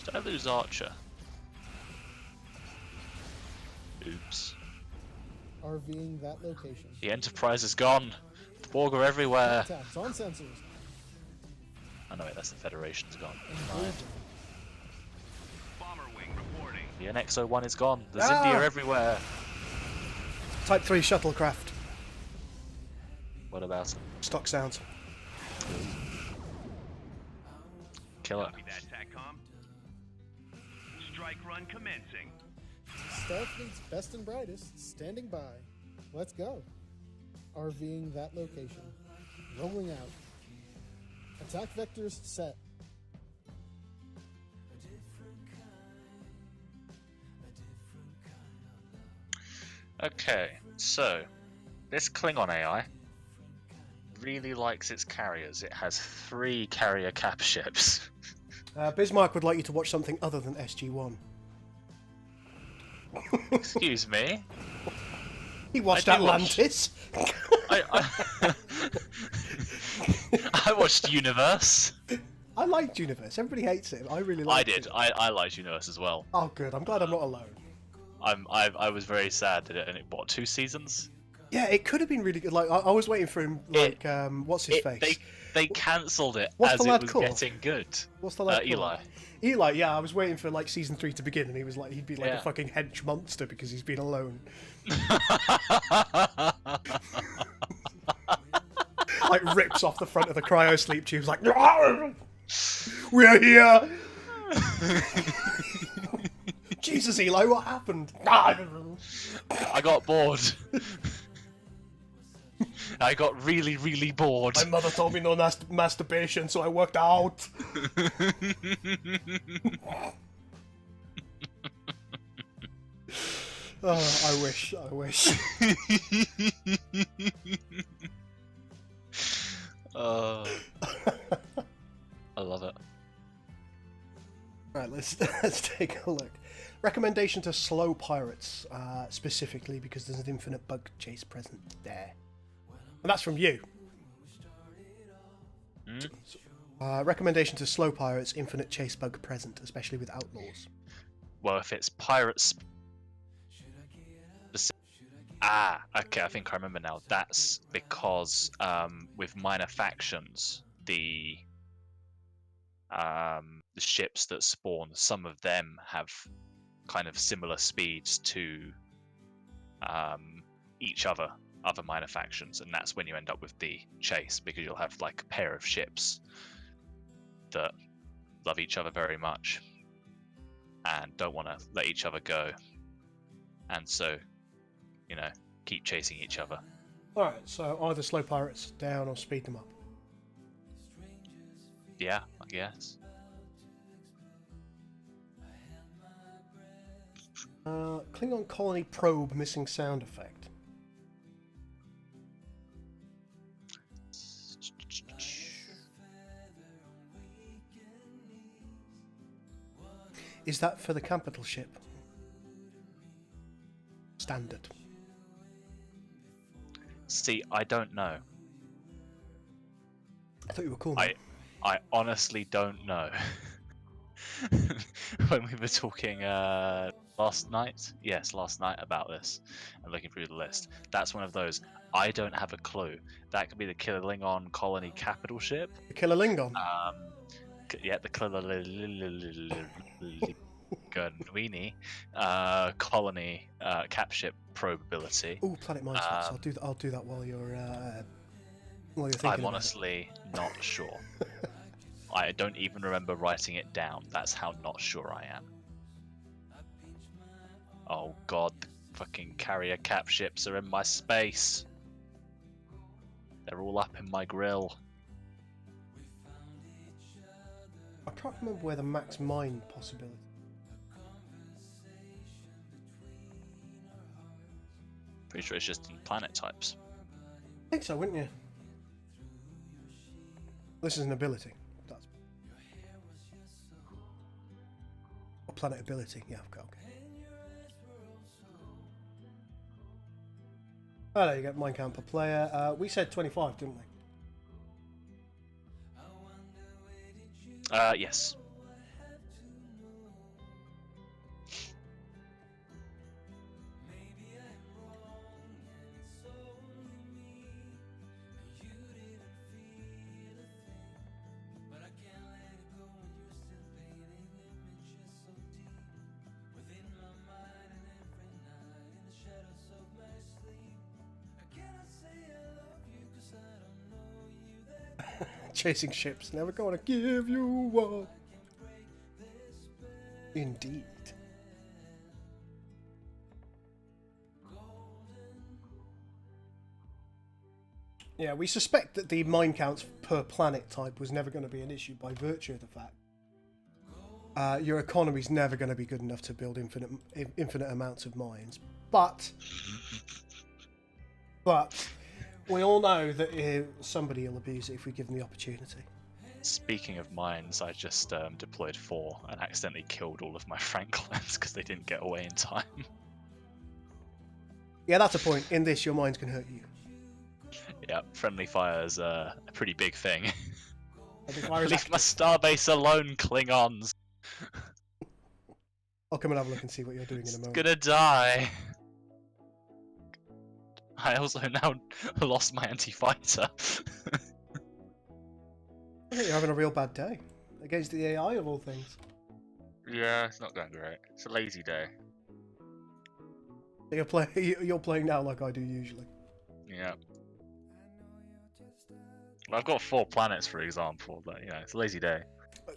did I lose Archer? Oops. RVing that location. The Enterprise is gone. The Borg are everywhere. Attacks on sensors. Oh no, wait, that's the Federation's gone. Engaging. Bomber wing reporting. The NX-01 is gone. The Xindi are everywhere. Type 3 shuttlecraft. What about Stock sounds. Killer? Copy that, TACCOM. Strike run commencing. Starfleet's best and brightest standing by. Let's go. RVing that location. Rolling out. Attack vectors set. Okay, so this Klingon AI really likes its carriers. It has 3 carrier cap ships. Bismarck would like you to watch something other than SG-1. Excuse me? He watched I do Atlantis. I watched Universe. I liked Universe. Everybody hates it. I really liked it. I liked Universe as well. Oh, good. I'm glad I'm not alone. I was very sad that it, what, 2 seasons? Yeah, it could have been really good. Like I was waiting for him. Like what's his face? They cancelled it What's as the it lad was called? getting good. What's the lad Eli. called? Eli. Yeah, I was waiting for like season 3 to begin, and he was like, he'd be like Yeah. a fucking hench monster because he's been alone. Like rips off the front of the cryo sleep tubes, like we're here. Jesus, Eli, what happened? I got bored. I got really, really bored. My mother told me no masturbation, so I worked out. Oh, I wish. I love it. Right, let's take a look. Recommendation to slow pirates, specifically because there's an infinite bug chase present there. And that's from you. Recommendation to slow pirates, infinite chase bug present, especially with outlaws. Well, if it's pirates... okay, I think I remember now. That's because with minor factions, the ships that spawn, some of them have kind of similar speeds to each other minor factions, and that's when you end up with the chase, because you'll have like a pair of ships that love each other very much and don't want to let each other go, and so, you know, keep chasing each other. Alright, so either slow pirates down or speed them up. Yeah, I guess. Klingon colony probe missing sound effect. Is that for the capital ship? Standard. See, I don't know. I thought you were cool. Man. I honestly don't know. When we were talking last night. Yes, last night about this and looking through the list. That's one of those. I don't have a clue. That could be the Klingon colony capital ship. The Killer Lingon. Yeah, the Klingon colony cap ship probability. Oh, planet mindsets. I'll do that while you're thinking. I'm honestly not sure. I don't even remember writing it down. That's how not sure I am. Oh god, the fucking carrier cap ships are in my space. They're all up in my grill. I can't remember where the max mine possibility. Pretty sure it's just in planet types. I think so, wouldn't you? This is an ability. That's a planet ability. Yeah, okay. Oh, there you go. Mine count per player. We said 25, didn't we? Yes. Chasing ships, never gonna give you up. Indeed. Yeah, we suspect that the mine counts per planet type was never going to be an issue by virtue of the fact your economy's never going to be good enough to build infinite amounts of mines. But we all know that somebody will abuse it if we give them the opportunity. Speaking of mines, I just deployed 4 and accidentally killed all of my Franklins because they didn't get away in time. Yeah, that's a point. In this, your mines can hurt you. Yeah, friendly fire is a pretty big thing. Leave my starbase alone, Klingons! I'll come and have a look and see what you're doing in a moment. Gonna die! I also now lost my anti-fighter. I think you're having a real bad day. Against the AI of all things. Yeah, it's not going great. It's a lazy day. You're playing now like I do usually. Yeah. Well, I've got 4 planets, for example, but yeah, it's a lazy day.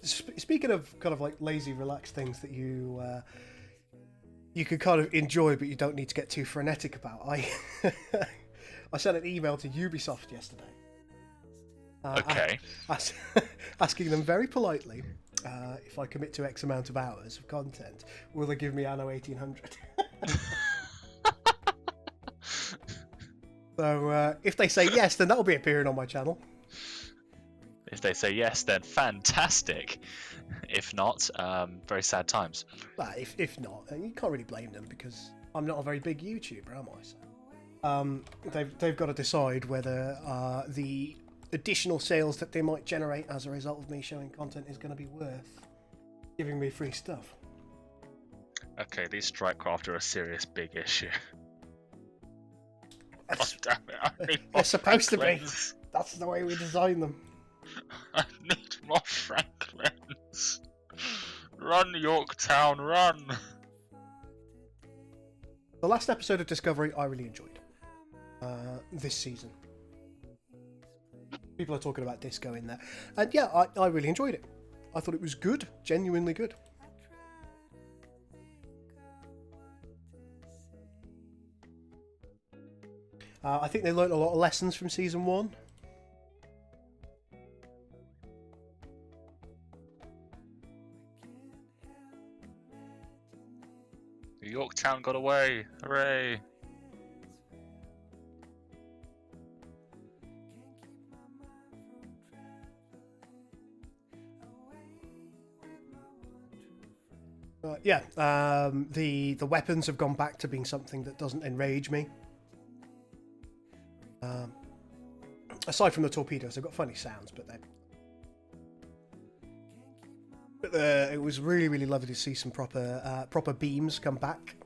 Speaking of kind of like lazy, relaxed things that you could kind of enjoy, but you don't need to get too frenetic about, I sent an email to Ubisoft yesterday. Okay. Asking them very politely if I commit to X amount of hours of content, will they give me Anno 1800? So if they say yes, then that'll be appearing on my channel. If they say yes, then fantastic. If not, very sad times. But if not, you can't really blame them because I'm not a very big YouTuber, am I? So they've got to decide whether the additional sales that they might generate as a result of me showing content is going to be worth giving me free stuff. Okay, these Strikecraft are a serious big issue. They're supposed to be. That's the way we design them. I need more Franklins. Run, Yorktown, run! The last episode of Discovery I really enjoyed. This season. People are talking about disco in there. And yeah, I really enjoyed it. I thought it was good. Genuinely good. I think they learned a lot of lessons from season 1. Yorktown got away! Hooray! The weapons have gone back to being something that doesn't enrage me. Aside from the torpedoes, they've got funny sounds, but But it was really, really lovely to see some proper beams come back.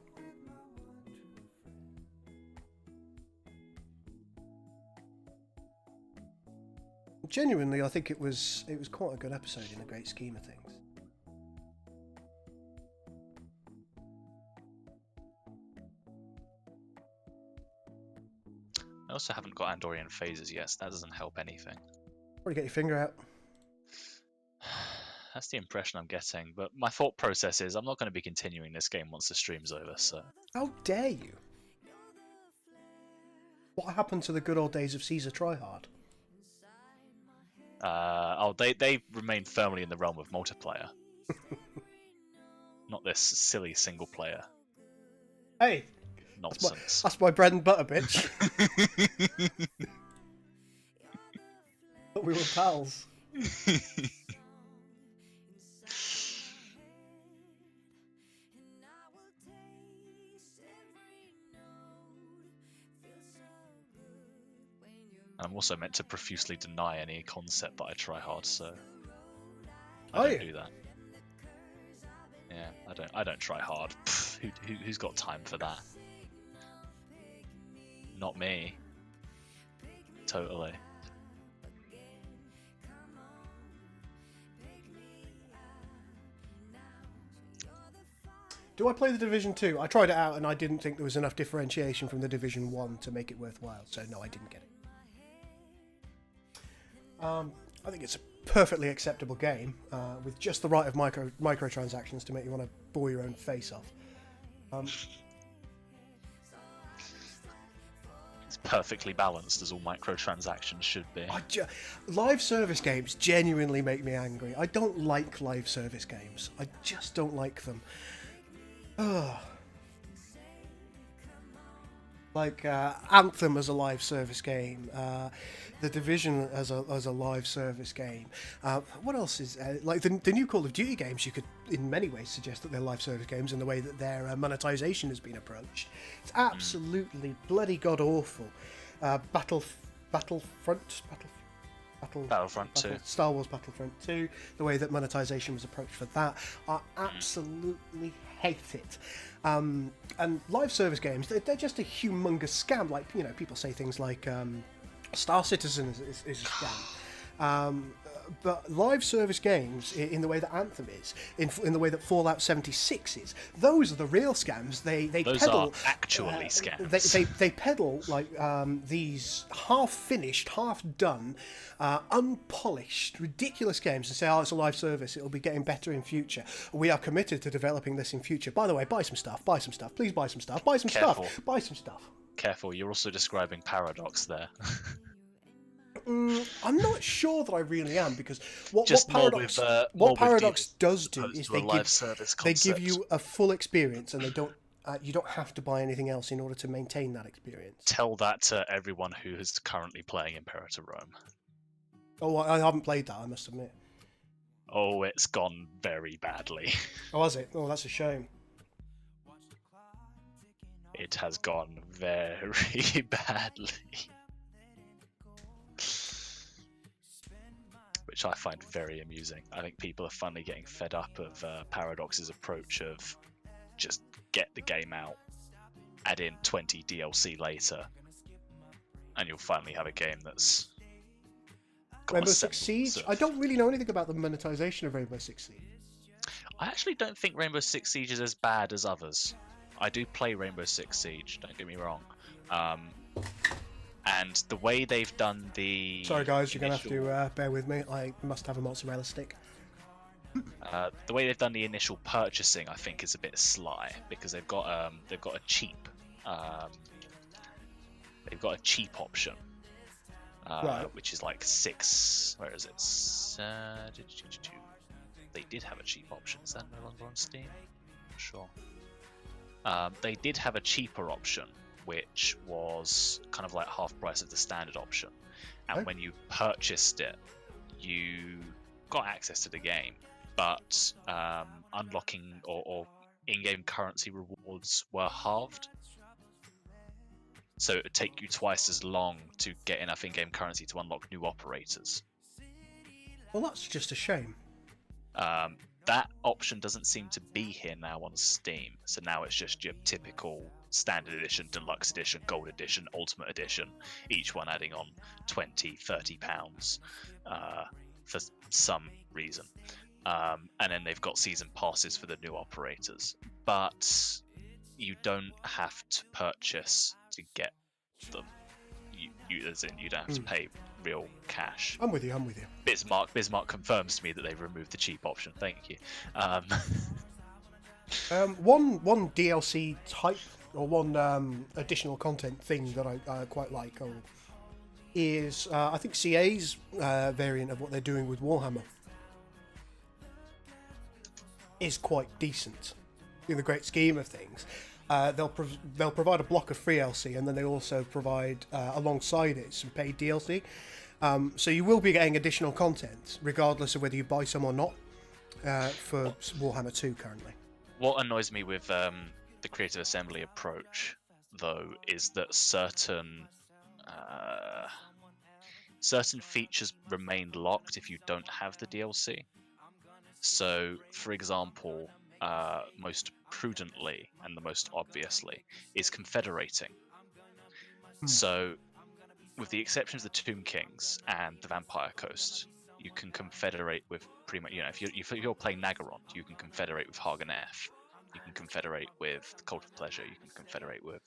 Genuinely, I think it was quite a good episode in the great scheme of things. I also haven't got Andorian phases yet, so that doesn't help anything. Probably get your finger out. That's the impression I'm getting, but my thought process is I'm not going to be continuing this game once the stream's over, so... How dare you? What happened to the good old days of Caesar Tryhard? They remain firmly in the realm of multiplayer. Not this silly single player Hey! nonsense. That's my bread and butter, bitch. Thought we were pals. I'm also meant to profusely deny any concept that I try hard, so I Are don't you? do that. Yeah, I don't try hard. Pfft, who's got time for that? Not me. Totally. Do I play the Division 2? I tried it out and I didn't think there was enough differentiation from the Division 1 to make it worthwhile, so no, I didn't get it. I think it's a perfectly acceptable game, with just the right of microtransactions to make you want to bore your own face off. It's perfectly balanced, as all microtransactions should be. Live service games genuinely make me angry. I don't like live service games. I just don't like them. Ugh. Like Anthem as a live service game, The Division as a live service game. What else is like the new Call of Duty games? You could, in many ways, suggest that they're live service games in the way that their monetization has been approached. It's absolutely bloody god awful. Battlefront 2. Star Wars Battlefront 2, the way that monetization was approached for that, I absolutely hate it. And live service games, they're just a humongous scam. Like, you know, people say things like Star Citizen is a scam. But live service games, in the way that Anthem is, in the way that Fallout 76 is, those are the real scams. They Those peddle are actually scams. They peddle like these half-finished, half-done, unpolished, ridiculous games and say, "Oh, it's a live service. It'll be getting better in future. We are committed to developing this in future. By the way, buy some stuff. Buy some stuff. Please buy some stuff. Buy some stuff. Buy some stuff." Careful, you're also describing Paradox there. I'm not sure that I really am, because what more Paradox with does do is they give you a full experience, and they don't you don't have to buy anything else in order to maintain that experience. Tell that to everyone who is currently playing Imperator Rome. Oh, I haven't played that, I must admit. Oh, it's gone very badly. Oh, has it? Oh, that's a shame. It has gone very badly. Which I find very amusing. I think people are finally getting fed up of Paradox's approach of just get the game out, add in 20 DLC later, and you'll finally have a game that's got Rainbow Six Siege? I don't really know anything about the monetization of Rainbow Six Siege. I actually don't think Rainbow Six Siege is as bad as others. I do play Rainbow Six Siege, don't get me wrong. And the way they've done the... Sorry guys, you're going to have to bear with me. I must have a mozzarella stick. The way they've done the initial purchasing, I think, is a bit sly, because they've got a cheap option, right. which is like 6. Where is it? They did have a cheap option. Is that no longer on Steam? Not sure. They did have a cheaper option, which was kind of like half price of the standard option. And when you purchased it, you got access to the game, but unlocking or in-game currency rewards were halved. So it would take you twice as long to get enough in-game currency to unlock new operators. Well, that's just a shame. That option doesn't seem to be here now on Steam. So now it's just your typical standard edition, deluxe edition, gold edition, ultimate edition, each one adding on 20, 30 pounds for some reason. And then they've got season passes for the new operators. But you don't have to purchase to get them. As in, you don't have to pay real cash. I'm with you. Bismarck confirms to me that they've removed the cheap option. Thank you. One DLC type or one additional content thing that I quite like is I think CA's variant of what they're doing with Warhammer is quite decent in the great scheme of things. They'll provide a block of free LC, and then they also provide alongside it some paid DLC. So you will be getting additional content regardless of whether you buy some or not for Warhammer 2 currently. What annoys me with the Creative Assembly approach, though, is that certain features remain locked if you don't have the DLC. So, for example, most prudently and the most obviously is confederating. So, with the exceptions of the Tomb Kings and the Vampire Coast, you can confederate with pretty much, if you're playing Nagaroth, you can confederate with Hagenef, you can confederate with the Cult of Pleasure, you can confederate with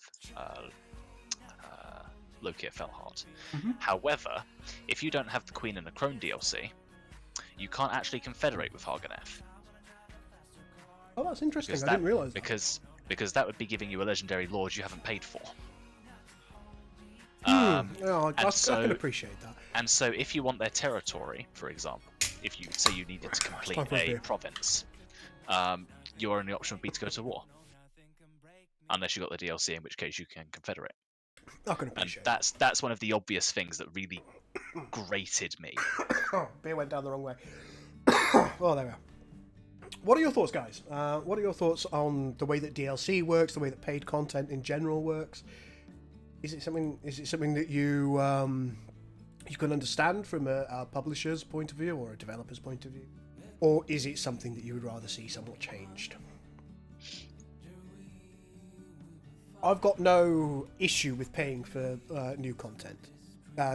Loki at Felheart. However, if you don't have the Queen and the Crone DLC, you can't actually confederate with Hagenef. Oh, that's interesting. I didn't realise that. Because that would be giving you a legendary lord you haven't paid for. I can appreciate that. And so if you want their territory, for example, if you say you needed to complete a province, your only option would be to go to war. Unless you got the DLC, in which case you can confederate. I can appreciate that's one of the obvious things that really grated me. Beer went down the wrong way. Oh, there we are. What are your thoughts, guys? What are your thoughts on the way that DLC works, the way that paid content in general works? Is it something that you can understand from a publisher's point of view or a developer's point of view, or is it something that you would rather see somewhat changed? I've got no issue with paying for new content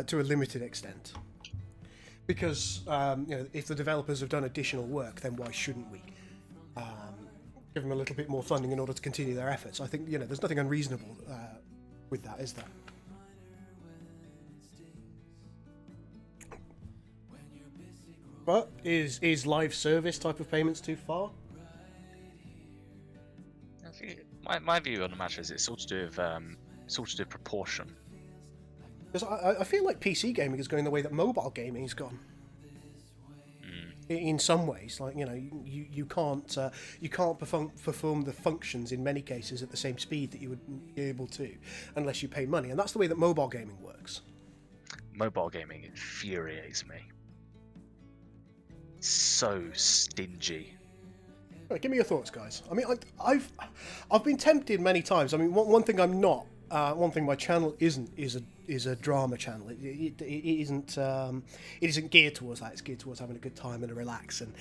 to a limited extent, because if the developers have done additional work, then why shouldn't we give them a little bit more funding in order to continue their efforts? I think there's nothing unreasonable with that, is there? But is live service type of payments too far? My view on the matter is it's all to do with proportion. Because I feel like PC gaming is going the way that mobile gaming has gone. In some ways, like you can't perform the functions in many cases at the same speed that you would be able to, unless you pay money, and that's the way that mobile gaming works. Mobile gaming infuriates me. So stingy. Right, give me your thoughts, guys. I mean, I've been tempted many times. I mean, one thing I'm not. One thing my channel isn't is a drama channel. It isn't geared towards that. It's geared towards having a good time and a relax and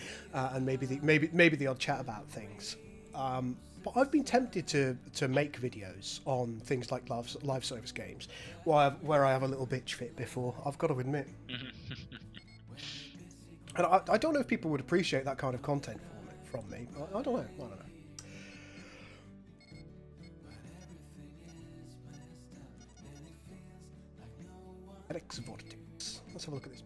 maybe the odd chat about things. But I've been tempted to make videos on things like live service games, where I have a little bitch fit before. I've got to admit, and I don't know if people would appreciate that kind of content from me. I don't know. Vortex. Let's have a look at this.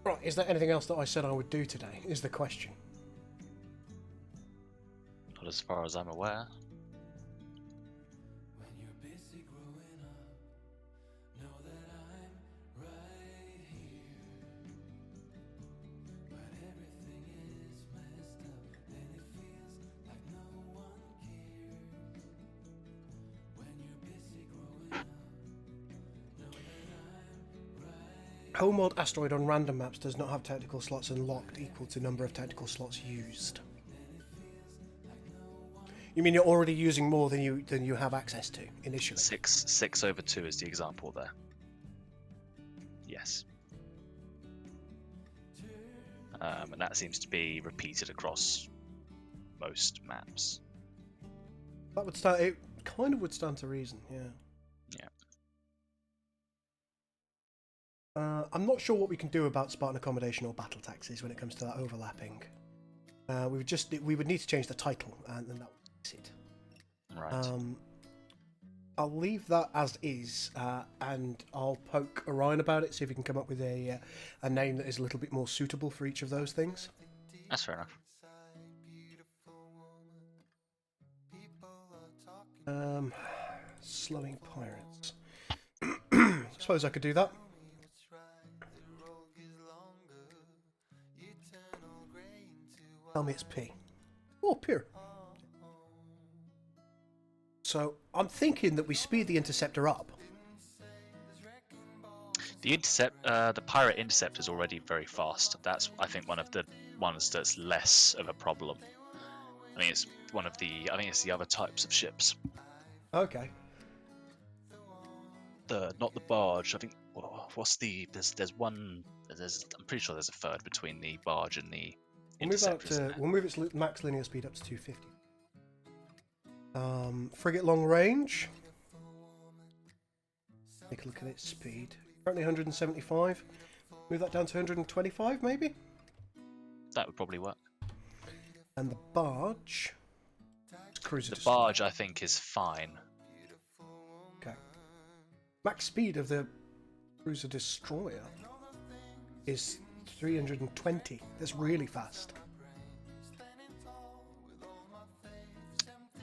Right, is there anything else that I said I would do today, is the question. Not as far as I'm aware. Home world asteroid on random maps does not have tactical slots unlocked equal to number of tactical slots used. You mean you're already using more than you have access to initially? 6/2 is the example there. Yes. And that seems to be repeated across most maps. That would stand. It kind of would stand to reason. Yeah. Yeah. I'm not sure what we can do about Spartan Accommodation or battle taxes when it comes to that overlapping. We would need to change the title, and that would fix it. Right. I'll leave that as is, and I'll poke Orion about it, see if we can come up with a name that is a little bit more suitable for each of those things. That's fair enough. Slowing pirates. I suppose I could do that. Tell me it's P. Oh, pure. So I'm thinking that we speed the interceptor up. The pirate intercept is already very fast. That's, I think, one of the ones that's less of a problem. I mean, it's the other types of ships. Okay. Not the barge. I think. What's the? There's one. I'm pretty sure there's a third between the barge and the interceptor. We'll move its max linear speed up to 250. Frigate long range. Take a look at its speed. Currently 175. Move that down to 125, maybe. That would probably work. And the barge. The barge, I think, is fine. Okay. Max speed of the cruiser destroyer is 320. That's really fast.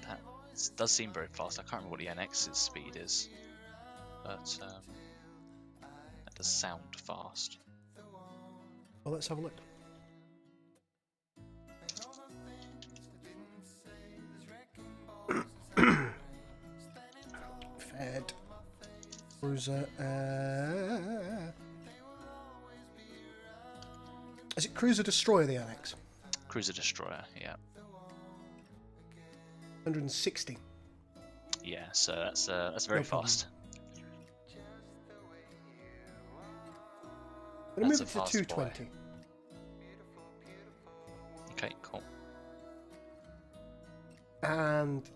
That does seem very fast. I can't remember what the NX's speed is, but that does sound fast. Well, let's have a look. Fed cruiser. Is it cruiser destroyer, the annex? Cruiser destroyer, yeah. 160. Yeah, so that's very fast. I'm going to move it to 220. Boy. Okay, cool. And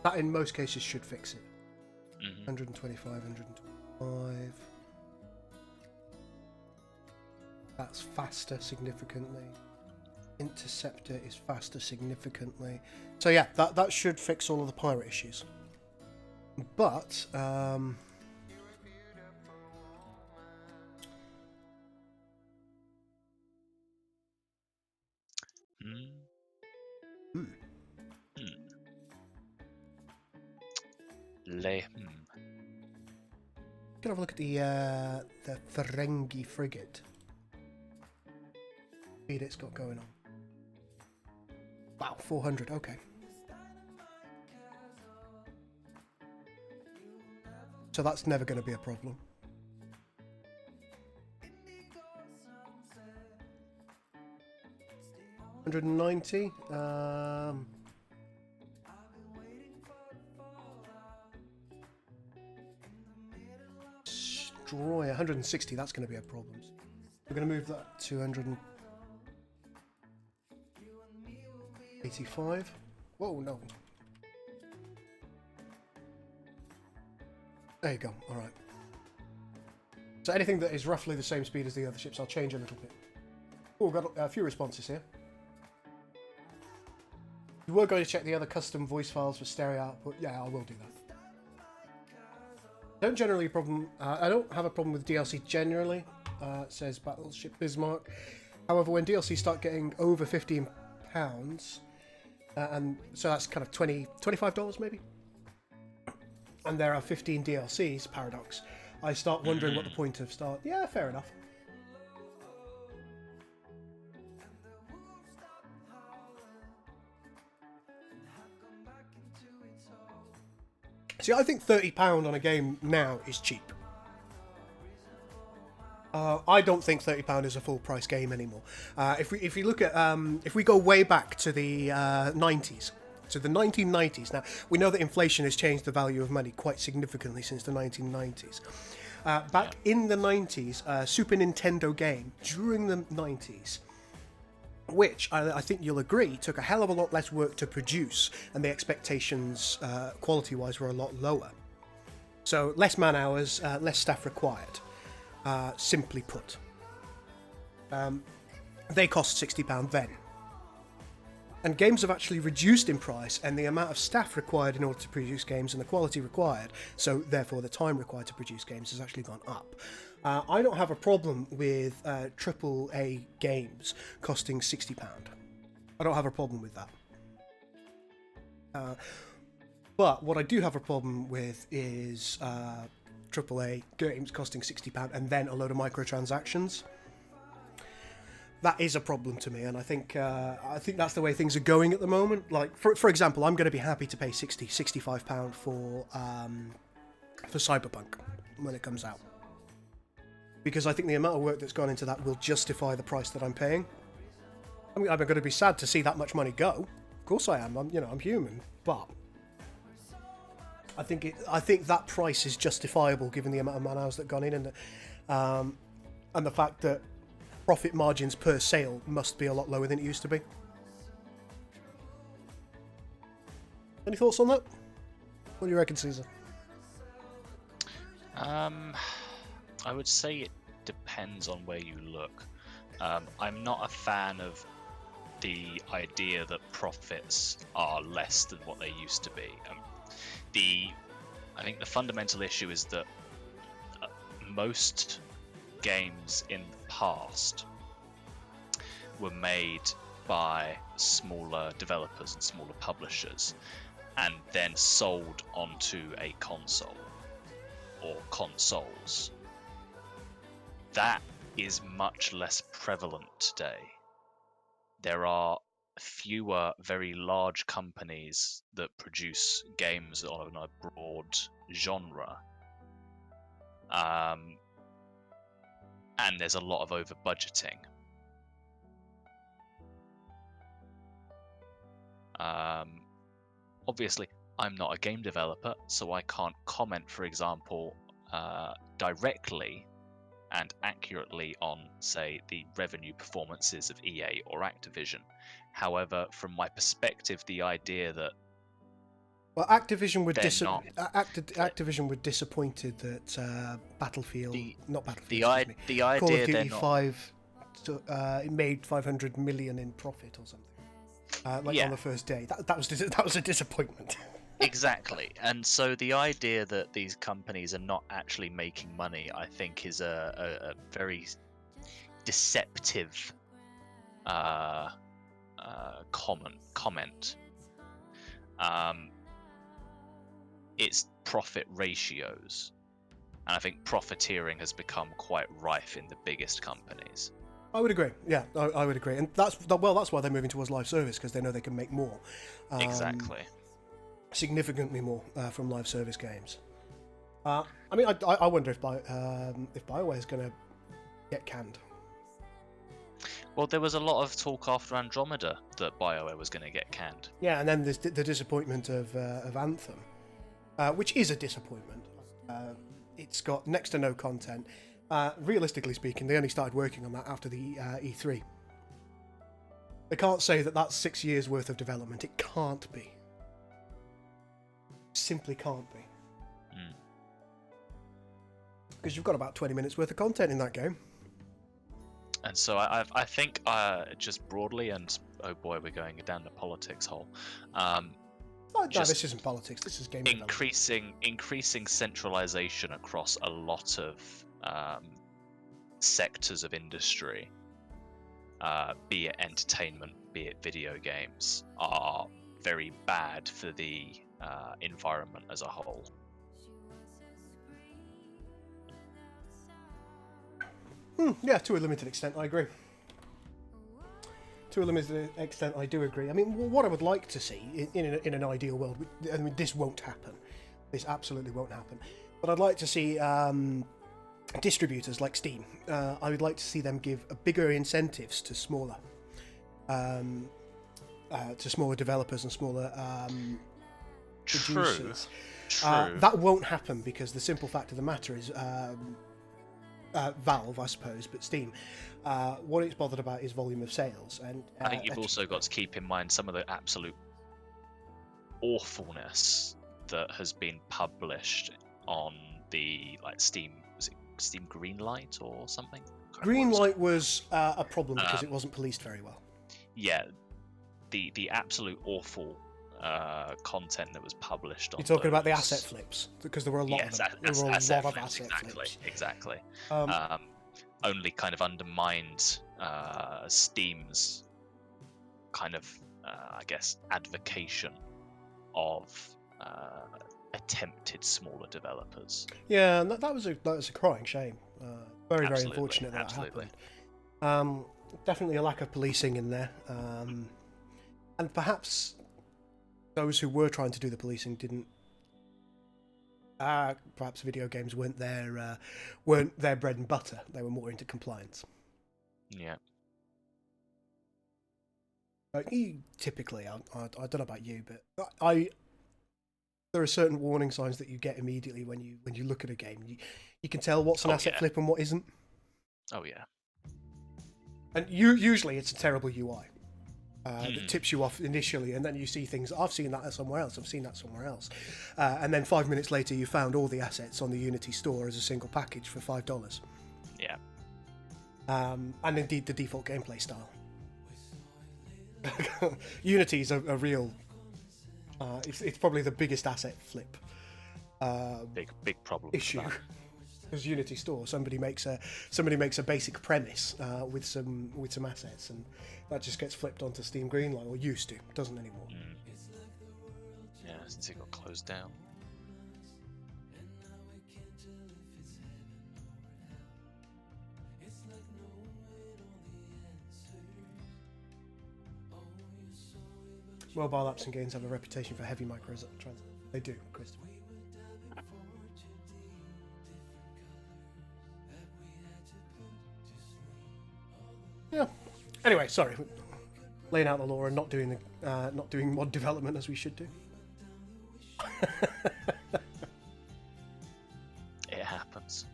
that in most cases should fix it. 125, 125. That's faster significantly. Interceptor is faster significantly. So yeah, that should fix all of the pirate issues. But Can have a look at the Ferengi frigate. Speed it's got going on. Wow, 400. Okay. So that's never going to be a problem. $190. Destroyer 160. That's going to be a problem. We're going to move that to 185. Whoa, no. There you go. All right. So anything that is roughly the same speed as the other ships, I'll change a little bit. Oh, we've got a few responses here. You were going to check the other custom voice files for stereo output. Yeah, I will do that. I don't have a problem with DLC generally, says Battleship Bismarck. However, when DLC start getting over £15, and so that's kind of $25 maybe, and there are 15 DLCs, Paradox, I start wondering what the point of start. Yeah, fair enough. See, I think £30 on a game now is cheap. I don't think £30 is a full price game anymore. If we look at if we go way back to the 90s, to the 1990s. Now we know that inflation has changed the value of money quite significantly since the 1990s. Back in the 90s, Super Nintendo game during the 90s, which I think you'll agree took a hell of a lot less work to produce, and the expectations quality-wise were a lot lower. So less man hours, less staff required. Simply put, they cost £60 then. And games have actually reduced in price, and the amount of staff required in order to produce games and the quality required, so therefore the time required to produce games, has actually gone up. I don't have a problem with AAA games costing £60. I don't have a problem with that. But what I do have a problem with is AAA games costing £60 and then a load of microtransactions. That is a problem to me, and I think that's the way things are going at the moment. Like, for example, I'm going to be happy to pay £65 for Cyberpunk when it comes out, because I think the amount of work that's gone into that will justify the price that I'm paying. I mean, I'm going to be sad to see that much money go. Of course I am. I'm human, but I think that price is justifiable given the amount of man hours that gone in, and the fact that profit margins per sale must be a lot lower than it used to be. Any thoughts on that? What do you reckon, Caesar? I would say it depends on where you look. I'm not a fan of the idea that profits are less than what they used to be. I think the fundamental issue is that most games in the past were made by smaller developers and smaller publishers and then sold onto a console or consoles. That is much less prevalent today. There are fewer very large companies that produce games on a broad genre. And there's a lot of over budgeting. Obviously, I'm not a game developer, so I can't comment, for example, directly and accurately on, say, the revenue performances of EA or Activision. However, from my perspective, the idea that Activision were disappointed that Battlefield, not Battlefield, the idea Call of Duty 5, it made 500 million in profit or something. On the first day, that was a disappointment. Exactly, and so the idea that these companies are not actually making money, I think, is a very deceptive comment. It's profit ratios, and I think profiteering has become quite rife in the biggest companies. I would agree. Yeah, I would agree, and that's why they're moving towards live service, because they know they can make more. Exactly. Significantly more from live service games. I mean, I wonder if BioWare is going to get canned. Well, there was a lot of talk after Andromeda that BioWare was going to get canned. Yeah, and then there's the disappointment of Anthem, which is a disappointment. It's got next to no content. Realistically speaking, they only started working on that after the E3. They can't say that that's 6 years worth of development. It can't be. Simply can't be. Because you've got about 20 minutes worth of content in that game. And so I think just broadly, and oh boy, we're going down the politics hole. No, this isn't politics. This is game increasing centralization across a lot of sectors of industry, be it entertainment, be it video games, are very bad for the environment as a whole. Yeah, to a limited extent, I agree. To a limited extent, I do agree. I mean, what I would like to see in an ideal world, I mean, this won't happen. This absolutely won't happen. But I'd like to see distributors like Steam, I would like to see them give bigger incentives to smaller developers and smaller producers. True. That won't happen because the simple fact of the matter is Valve, I suppose, but Steam, what it's bothered about is volume of sales. And I think you've also got to keep in mind some of the absolute awfulness that has been published on the Steam. Was it Steam Greenlight or something? Greenlight was a problem because it wasn't policed very well. Yeah, the absolute awful content that was published on. You're talking about the asset flips because there were a lot of them. There were a lot of asset flips. Exactly. Only kind of undermined Steam's kind of, I guess, advocation of attempted smaller developers. Yeah, and that was a crying shame. Very unfortunate that happened. Definitely a lack of policing in there, and perhaps those who were trying to do the policing didn't. Perhaps video games weren't their bread and butter. They were more into compliance. Yeah. Typically, I don't know about you, but there are certain warning signs that you get immediately when you look at a game. You can tell what's an asset flip and what isn't. Oh yeah. And usually it's a terrible UI that tips you off initially, and then you see things. I've seen that somewhere else. I've seen that somewhere else, and then 5 minutes later you found all the assets on the Unity store as a single package for $5. Yeah. And indeed the default gameplay style. Unity is a real. It's probably the biggest asset flip. Big problem issue. Because Unity store, somebody makes a basic premise with some assets, and that just gets flipped onto Steam Greenlight, or used to, doesn't anymore. Yeah, since it got closed down. Mobile apps and games have a reputation for heavy microtransactions. They do, Christopher. Yeah. Anyway, sorry, laying out the law and not doing mod development as we should do. It happens.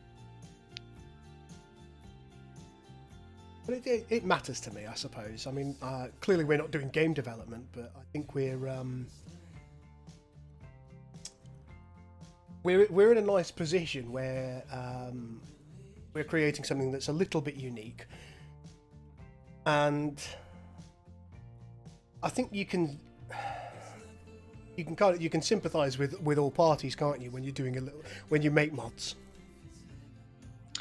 But it matters to me, I suppose. I mean, clearly we're not doing game development, but I think we're in a nice position where we're creating something that's a little bit unique. And I think you can sympathise with all parties, can't you? When you're when you make mods,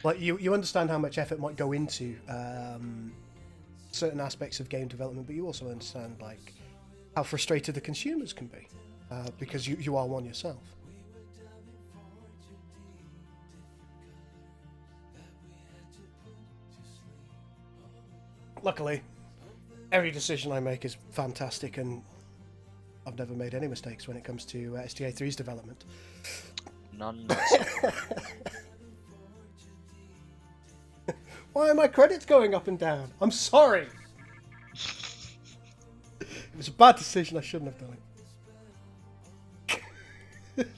like you understand how much effort might go into certain aspects of game development, but you also understand like how frustrated the consumers can be because you are one yourself. Luckily, every decision I make is fantastic, and I've never made any mistakes when it comes to STA3's development. None. Why are my credits going up and down? I'm sorry. It was a bad decision. I shouldn't have done it.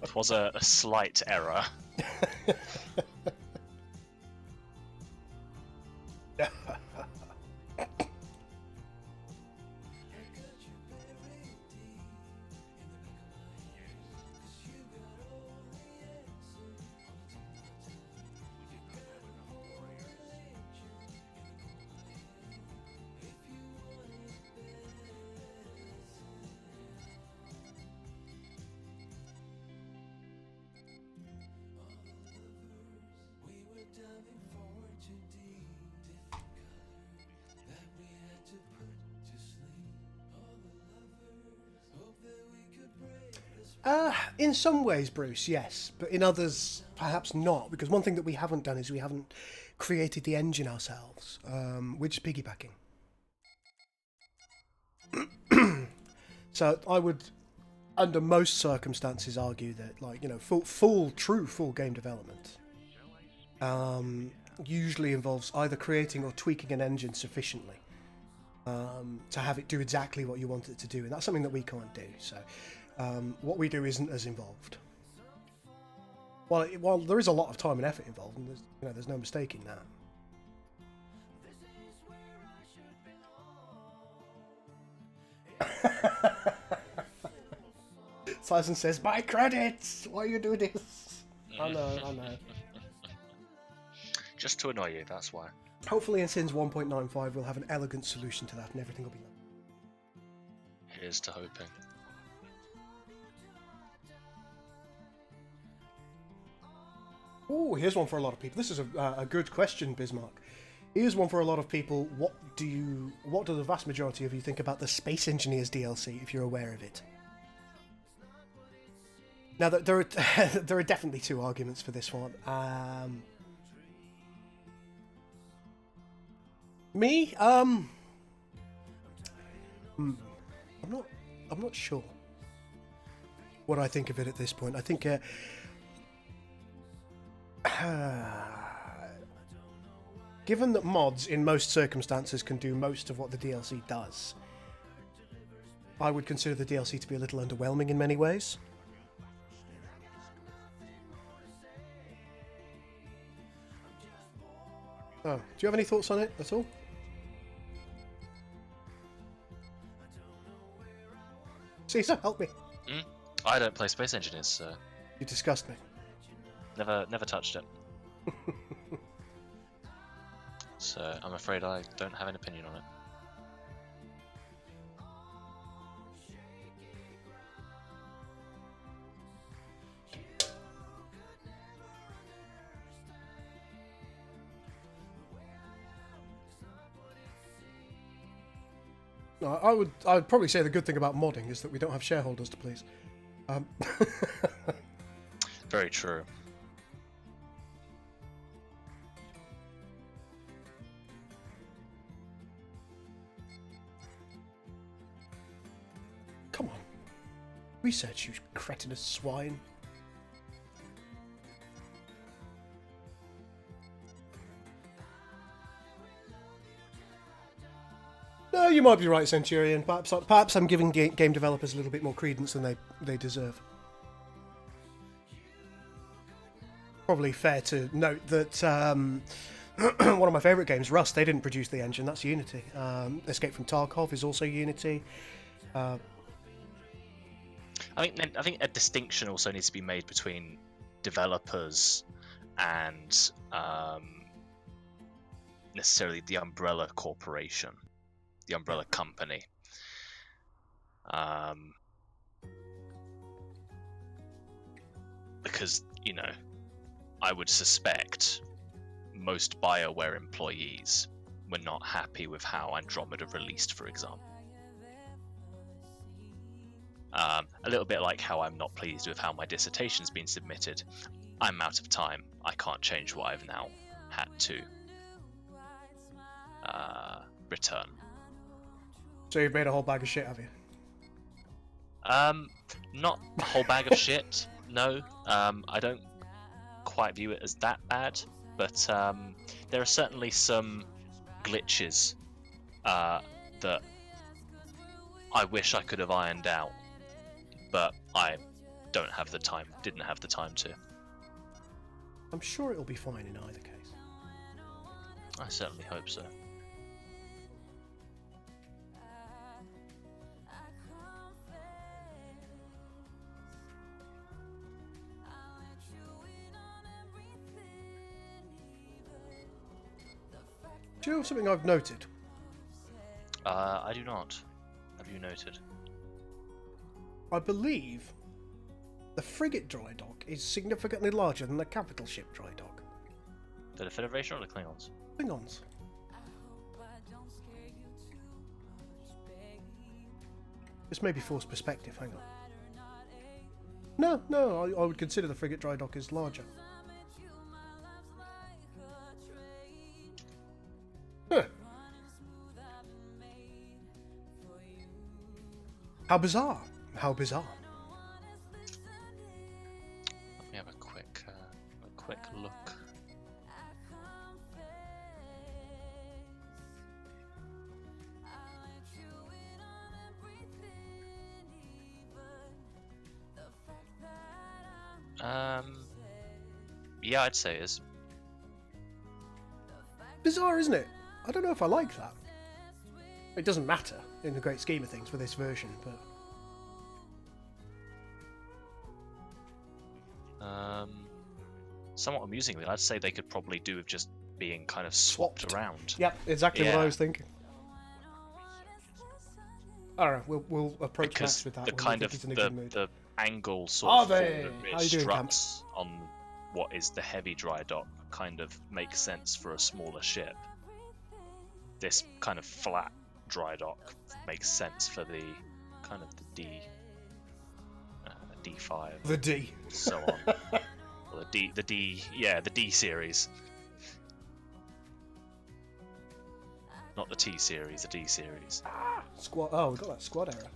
It was a slight error. In some ways, Bruce, yes, but in others, perhaps not, because one thing that we haven't done is we haven't created the engine ourselves. We're just piggybacking. So I would, under most circumstances, argue that, like, you know, full game development usually involves either creating or tweaking an engine sufficiently to have it do exactly what you want it to do, and that's something that we can't do. So what we do isn't as involved. Well, there is a lot of time and effort involved, and there's no mistaking that. Tyson says, "My credits! Why are you doing this?" I know. Just to annoy you, that's why. Hopefully in Sins 1.95 we'll have an elegant solution to that and everything will be lovely. Here's to hoping. Oh, here's one for a lot of people. This is a good question, Bismarck. Here's one for a lot of people. What do the vast majority of you think about the Space Engineers DLC, if you're aware of it? Now, there are definitely two arguments for this one. I'm not sure what I think of it at this point. I think given that mods in most circumstances can do most of what the DLC does, I would consider the DLC to be a little underwhelming in many ways. Oh, do you have any thoughts on it at all? Caesar, help me. I don't play Space Engineers, so... You disgust me. Never touched it. So I'm afraid I don't have an opinion on it. I'd probably say the good thing about modding is that we don't have shareholders to please. Very true. Come on. Research, you cretinous swine. No, you might be right, Centurion. Perhaps I'm giving game developers a little bit more credence than they deserve. Probably fair to note that one of my favourite games, Rust, they didn't produce the engine. That's Unity. Escape from Tarkov is also Unity. I think a distinction also needs to be made between developers and necessarily the umbrella corporation, the umbrella company. Because, I would suspect most BioWare employees were not happy with how Andromeda released, for example. A little bit like how I'm not pleased with how my dissertation's been submitted. I'm out of time. I can't change what I've now had to return. So you've made a whole bag of shit, have you? Not a whole bag of shit, no. I don't quite view it as that bad, but there are certainly some glitches that I wish I could have ironed out, but I didn't have the time to. I'm sure it'll be fine in either case. I certainly hope so. Do you know something I've noted? I do not. Have you noted? I believe the frigate dry dock is significantly larger than the capital ship dry dock. The Federation or the Klingons? Klingons. This may be forced perspective, hang on. No, I would consider the frigate dry dock is larger. Huh. How bizarre. How bizarre. Let me have a quick look. Yeah, I'd say it is. Bizarre, isn't it? I don't know if I like that. It doesn't matter in the great scheme of things for this version, but... Somewhat amusingly, I'd say they could probably do with just being kind of swapped around. Yep, exactly what I Yeah. was thinking. I don't know, we'll approach Because Max with that the when kind we of think he's in a good mood. the angle Are sort of they? that How it you doing, Camp? struts on what is the heavy dry dock kind of makes sense for a smaller ship. This kind of flat dry dock makes sense for the kind of the D5, The D. so on. Or the D series. Not the T series, the D series. Squad. Oh, we got that squad error.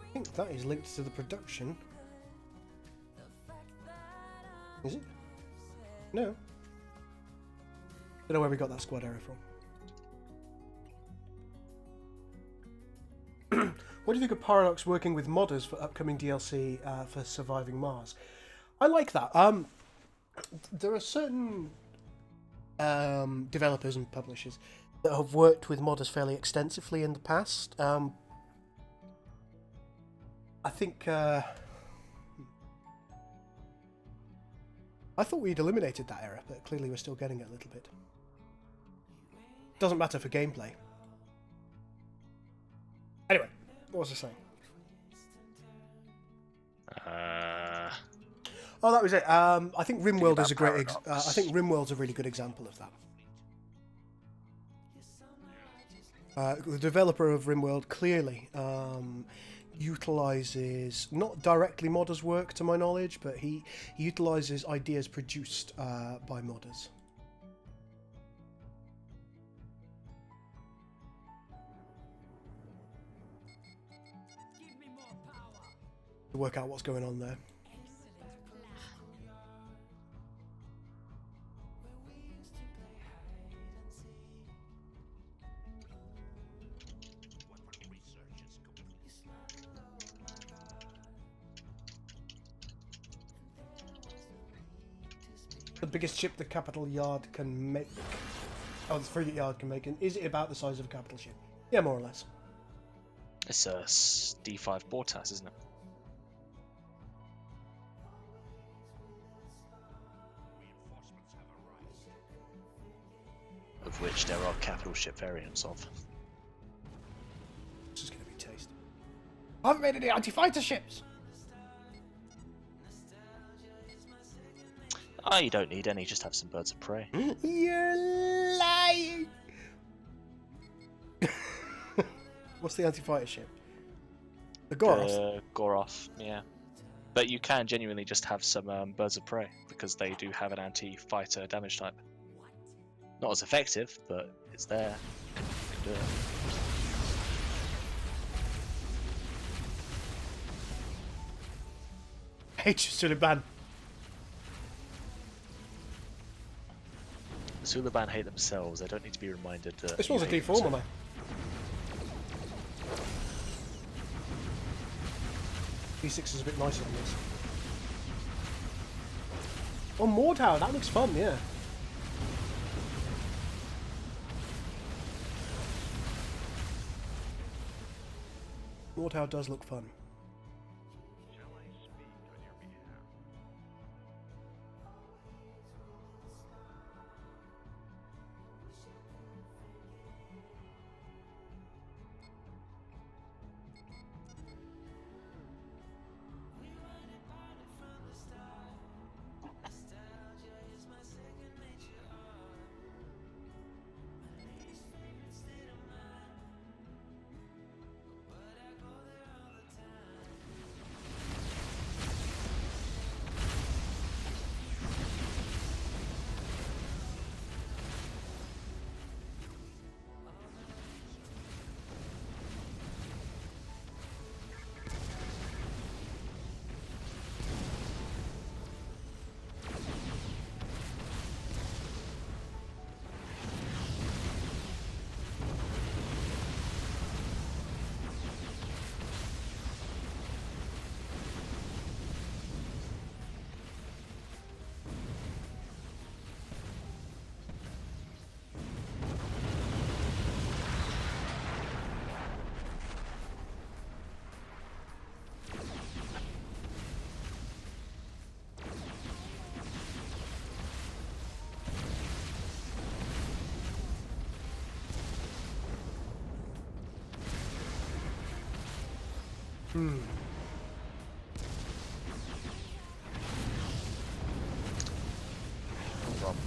I think that is linked to the production. Is it? No. Don't know where we got that squad error from. What do you think of Paradox working with modders for upcoming DLC for Surviving Mars? I like that. There are certain developers and publishers that have worked with modders fairly extensively in the past. I think I thought we'd eliminated that error, but clearly we're still getting it a little bit. Doesn't matter for gameplay. Anyway, what was I saying? Oh, that was it. I think RimWorld is a great. I think RimWorld's a really good example of that. The developer of RimWorld clearly utilizes not directly modders' work, to my knowledge, but he utilizes ideas produced by modders. To work out what's going on there. The biggest ship the capital yard can make. Oh, the frigate yard can make. And is it about the size of a capital ship? Yeah, more or less. It's a D5 Bortas, isn't it? Of which there are capital ship variants of. This is going to be taste. I haven't made any anti-fighter ships! Ah, you don't need any, just have some birds of prey. You're lying! What's the anti-fighter ship? The Goros? Goroth, yeah. But you can genuinely just have some birds of prey, because they do have an anti-fighter damage type. Not as effective, but it's there. You can do it. H should have banned. The Sulaban hate themselves, they don't need to be reminded that. This one's a deformer, man. D6 is a bit nicer than this. Oh, Mordhau, that looks fun, yeah. Mordhau does look fun. No problem.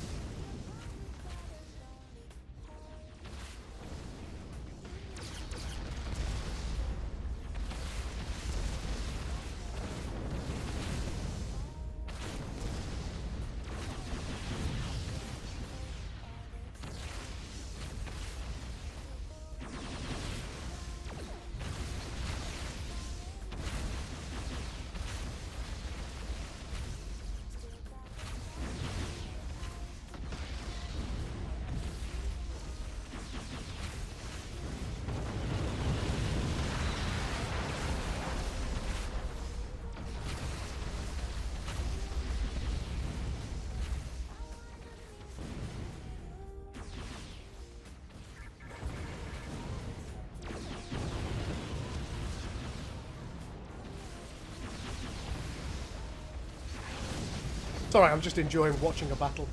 Sorry, I'm just enjoying watching a battle.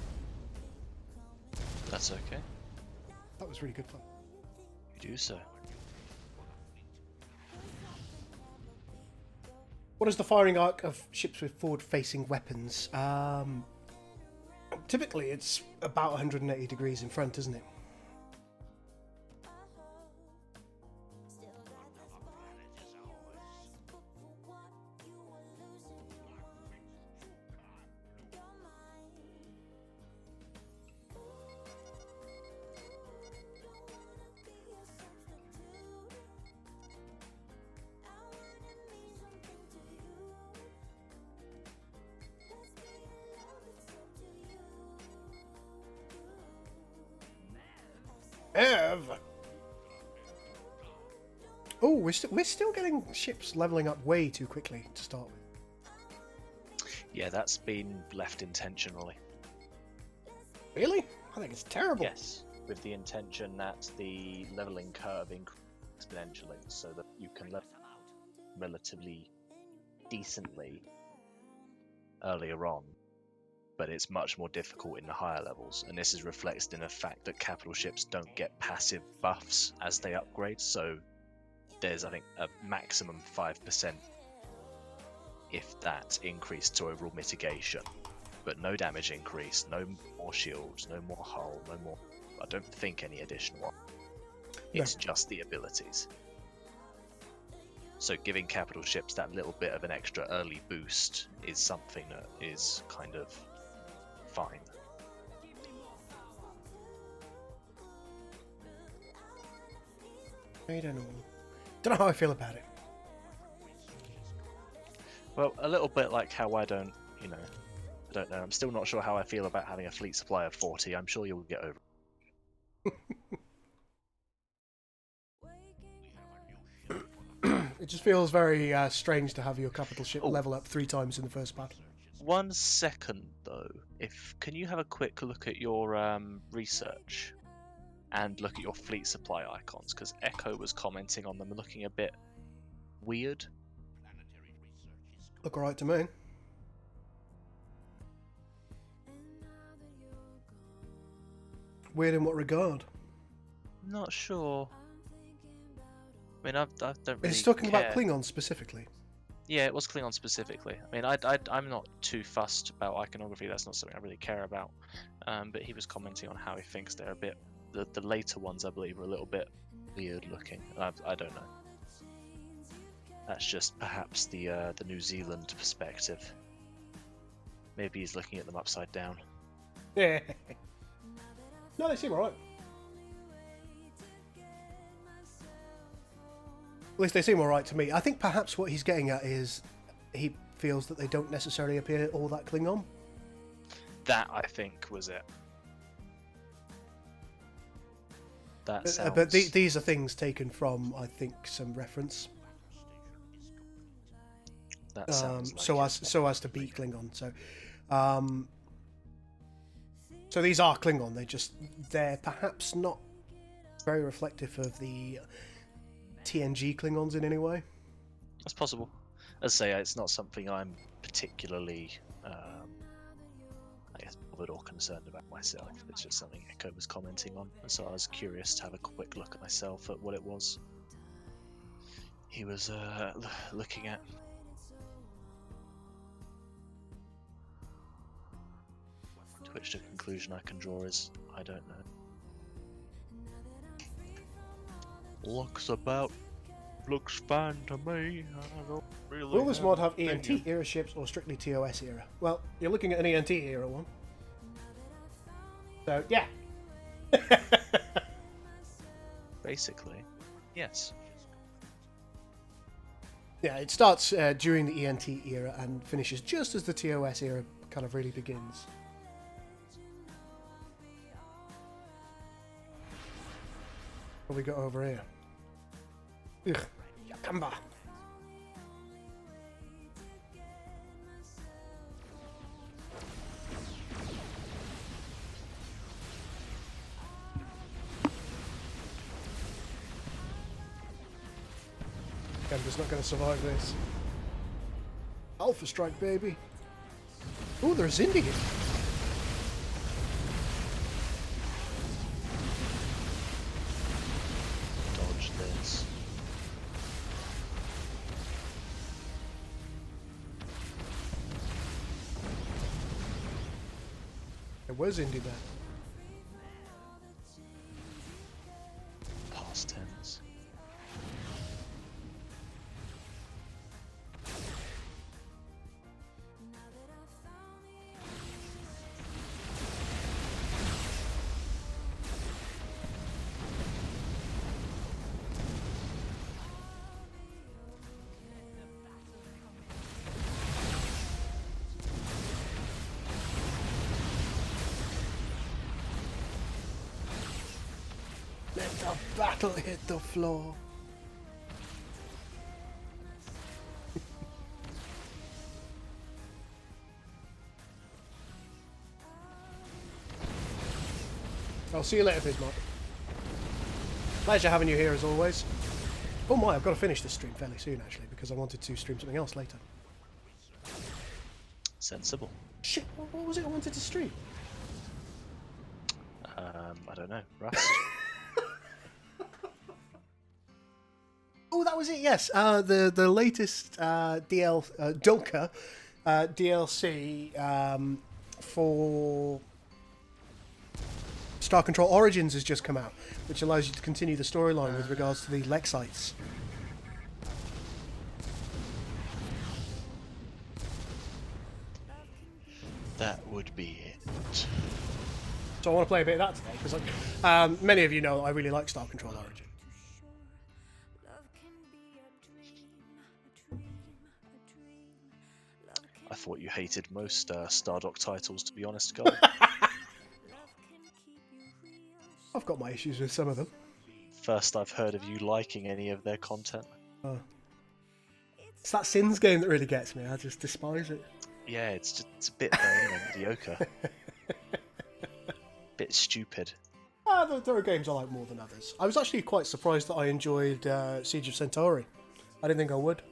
That's okay. That was really good fun. You do so. What is the firing arc of ships with forward-facing weapons? Typically, it's about 180 degrees in front, isn't it? Oh, we're still getting ships leveling up way too quickly to start with. Yeah, that's been left intentionally. Really? I think it's terrible. Yes, with the intention that the leveling curve increases exponentially, so that you can level relatively decently earlier on, but it's much more difficult in the higher levels, and this is reflected in the fact that capital ships don't get passive buffs as they upgrade, so there's, I think, a maximum 5%, if that, increase to overall mitigation, but no damage increase, no more shields, no more hull, no more, I don't think any additional. It's just the abilities. So giving capital ships that little bit of an extra early boost is something that is kind of fine. I don't know how I feel about it. Well, a little bit like how I don't know. I'm still not sure how I feel about having a fleet supply of 40. I'm sure you'll get over it. It just feels very strange to have your capital ship level up 3 times in the first battle. 1 second though, can you have a quick look at your research and look at your fleet supply icons, because Echo was commenting on them looking a bit weird. Look alright to me. Weird in what regard? Not sure. I mean, I don't really It's talking care. about Klingons specifically. Yeah, it was Klingon specifically. I mean, I'm not too fussed about iconography. That's not something I really care about. But he was commenting on how he thinks they're a bit. The later ones, I believe, are a little bit weird looking. I don't know. That's just perhaps the New Zealand perspective. Maybe he's looking at them upside down. Yeah. No, they seem alright. At least they seem alright to me. I think perhaps what he's getting at is he feels that they don't necessarily appear all that Klingon. That, I think, was it. That sounds... But these are things taken from, I think, some reference. That sounds like so as to beat Klingon. So these are Klingon. They're perhaps not very reflective of the TNG Klingons in any way. That's possible. As I say, it's not something I'm particularly, I guess, bothered or concerned about myself. It's just something Echo was commenting on, and so I was curious to have a quick look at myself at what it was. he was looking at. To which the conclusion I can draw is, I don't know. Looks fine to me. I don't really. Will this mod have an ENT opinion. era ships or strictly TOS era? Well, you're looking at an ENT era one. So, yeah. Basically, yes. Yeah, it starts during the ENT era and finishes just as the TOS era kind of really begins. What have we got over here? Ugh, Yakamba. Yakamba's not going to survive this. Alpha strike, baby. Oh, there's Indy. Dodge this. There was Indy there. Past tense. Let the battle hit the floor. I'll see you later, Bismarck. Pleasure having you here as always. Oh my, I've got to finish this stream fairly soon actually, because I wanted to stream something else later. Sensible. Shit, what was it I wanted to stream? I don't know. Rust. Oh, that was it. Yes, the latest Dulka DLC for Star Control Origins has just come out, which allows you to continue the storyline with regards to the Lexites. That would be it. So I want to play a bit of that today because many of you know that I really like Star Control Origins. I thought you hated most Stardock titles, to be honest, Guy. I've got my issues with some of them. First I've heard of you liking any of their content. It's that Sins game that really gets me. I just despise it. Yeah, it's a bit mediocre. Bit stupid. There are games I like more than others. I was actually quite surprised that I enjoyed Siege of Centauri. I didn't think I would.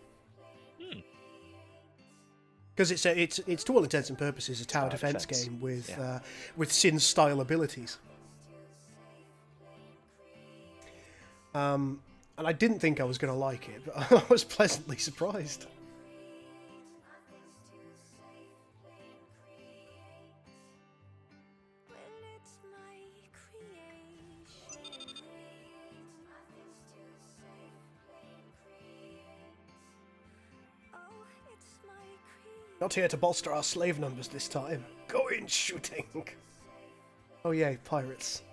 Because it's to all intents and purposes a tower defense game with Sin style abilities. And I didn't think I was going to like it, but I was pleasantly surprised. Not here to bolster our slave numbers this time. Go in shooting! Oh yay, pirates.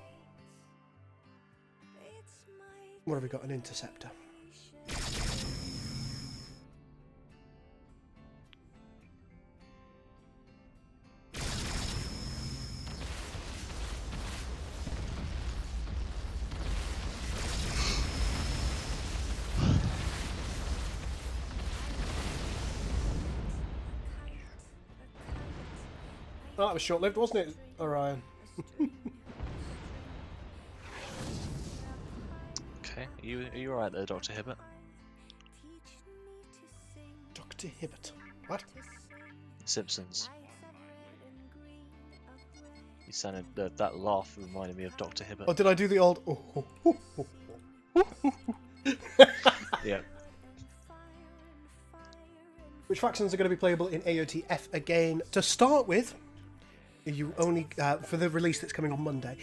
What have we got? An interceptor. Oh, that was short-lived, wasn't it, Orion? Okay, are you alright there, Dr. Hibbert? Dr. Hibbert. What? Simpsons. You sounded that laugh reminded me of Dr. Hibbert. Oh, did I do the old? Oh, oh, oh, oh, oh. Yeah. which factions are going to be playable in AOTF again. To start with, you only for the release that's coming on Monday,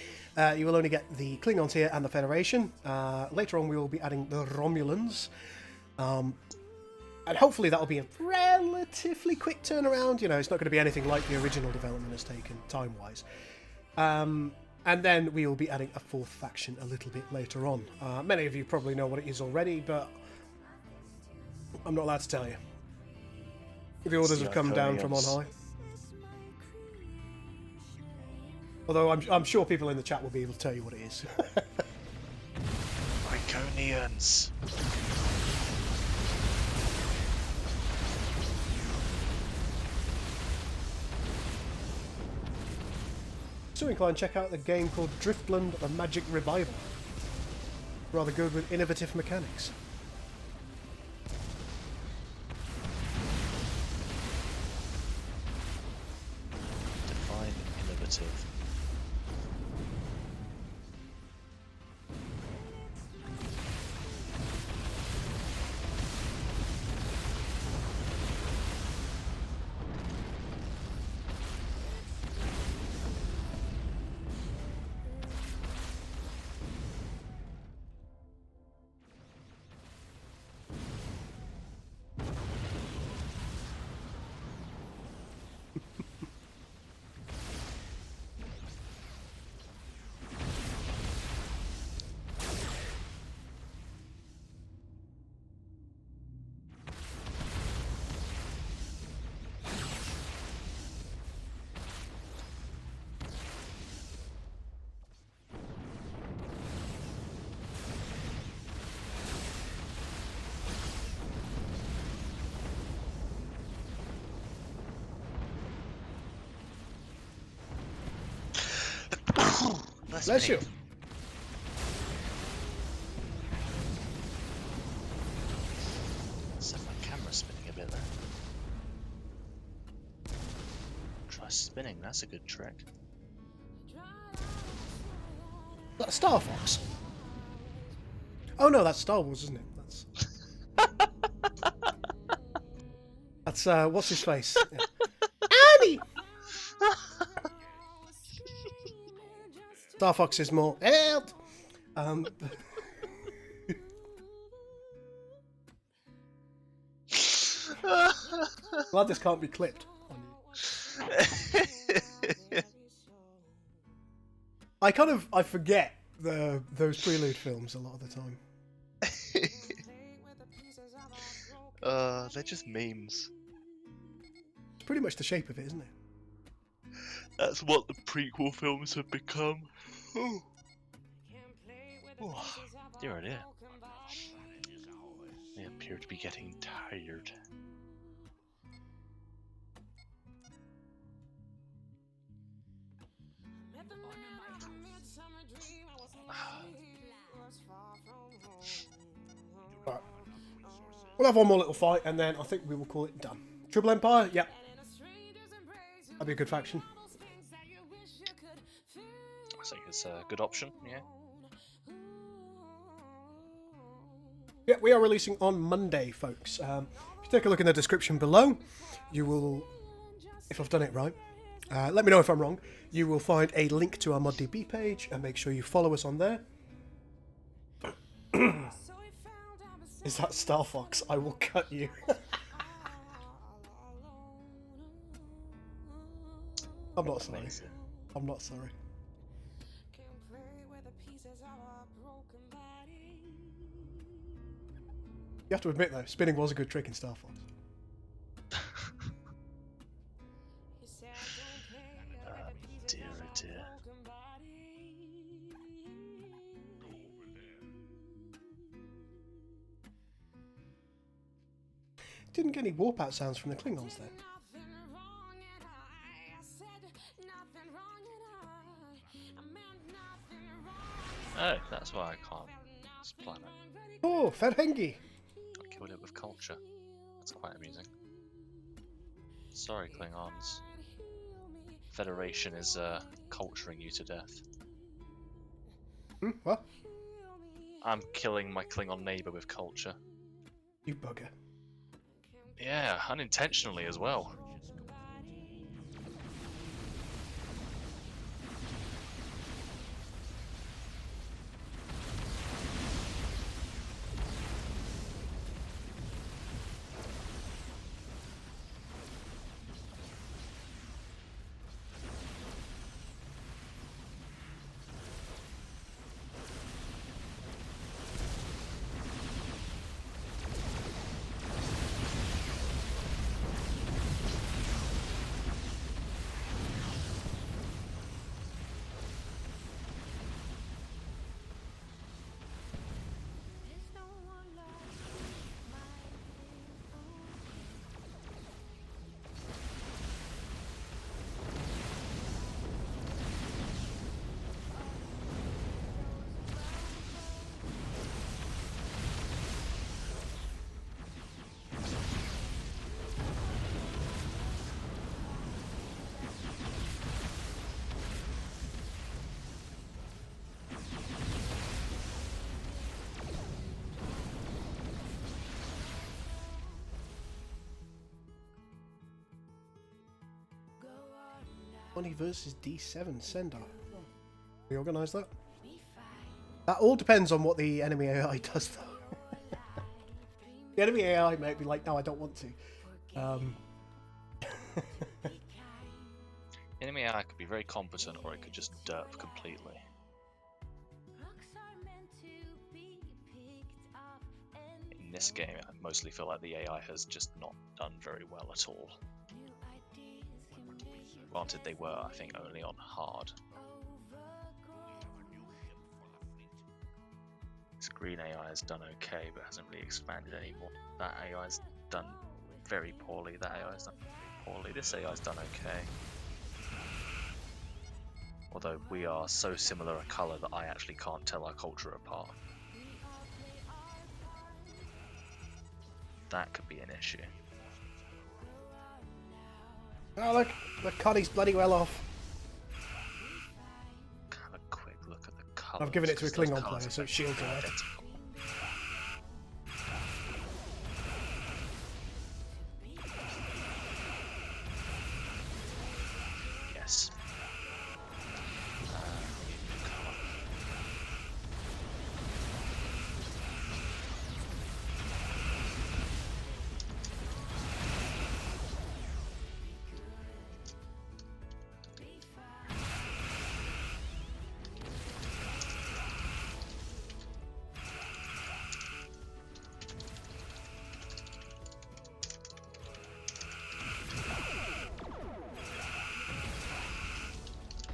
you will only get the Klingons here and the Federation. Later on, we will be adding the Romulans, and hopefully that'll be a relatively quick turnaround. You know, it's not going to be anything like the original development has taken time-wise. And then we will be adding a fourth faction a little bit later on. Many of you probably know what it is already, but I'm not allowed to tell you. The orders have come down from on high. Although I'm sure people in the chat will be able to tell you what it is. Iconians. So inclined, check out the game called Driftland: The Magic Revival. Rather good with innovative mechanics. Define innovative. Bless you. Set my camera spinning a bit there. Try spinning, that's a good trick. That's Star Fox. Oh no, that's Star Wars, isn't it? That's what's his face? Yeah. Annie. Star Fox is more help. Glad this can't be clipped. I forget those prelude films a lot of the time. They're just memes. It's pretty much the shape of it, isn't it? That's what the prequel films have become. Oh, dear, oh dear. They appear to be getting tired. Right. We'll have one more little fight, and then I think we will call it done. Triple Empire, yep. That'd be a good faction. I think it's a good option, yeah. Yeah, we are releasing on Monday, folks. If you take a look in the description below, you will, if I've done it right, let me know if I'm wrong. You will find a link to our ModDB page, and make sure you follow us on there. Is that Star Fox? I will cut you. I'm not sorry. I'm not sorry. You have to admit though, spinning was a good trick in Star Fox. Dear, oh dear. Didn't get any warp out sounds from the Klingons then. Oh, that's why I can't. This planet. Oh, Ferhengi! I killed it with culture. That's quite amusing. Sorry, Klingons. Federation is culturing you to death. What? I'm killing my Klingon neighbour with culture. You bugger. Yeah, unintentionally as well. Connie versus D7 Sender. We organise that? That all depends on what the enemy AI does, though. The enemy AI might be like, no, I don't want to. Enemy AI could be very competent, or it could just derp completely. In this game, I mostly feel like the AI has just not done very well at all. Granted, they were, I think, only on hard. This green AI has done okay, but hasn't really expanded anymore. That AI has done very poorly. That AI has done very poorly. This AI has done okay. Although we are so similar a colour that I actually can't tell our culture apart. That could be an issue. Oh look, Connie's bloody well off. Have a quick look at the colours. I've given it to a Klingon player, so it's shields are red. Yes.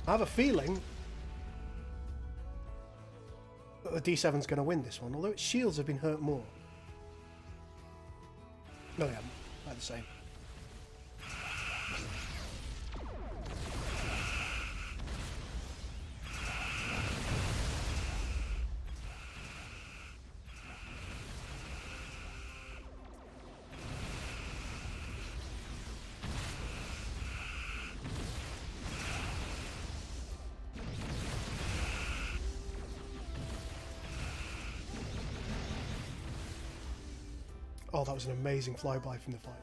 I have a feeling that the D7's going to win this one, although its shields have been hurt more. No, they haven't. They're the same. Oh, that was an amazing flyby from the fight.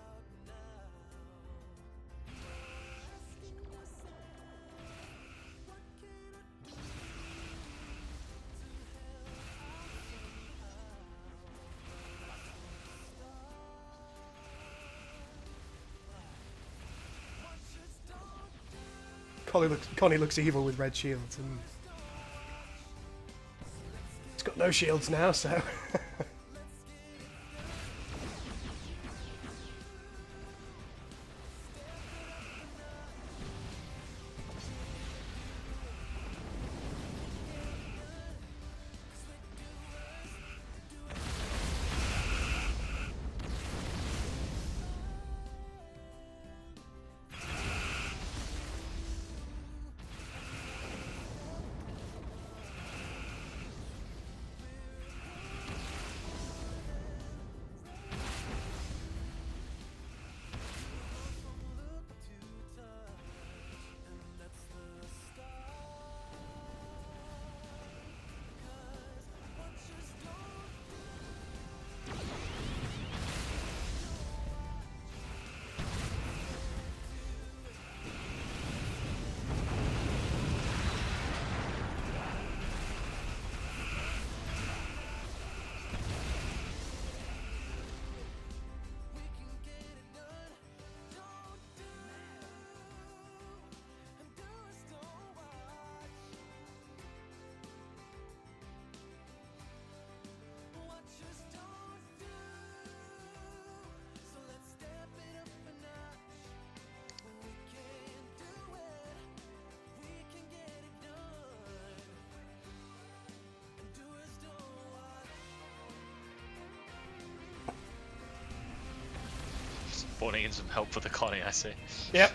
Connie looks evil with red shields, and it's got no shields now, so... Phoning in some help for the Connie, I see. Yep.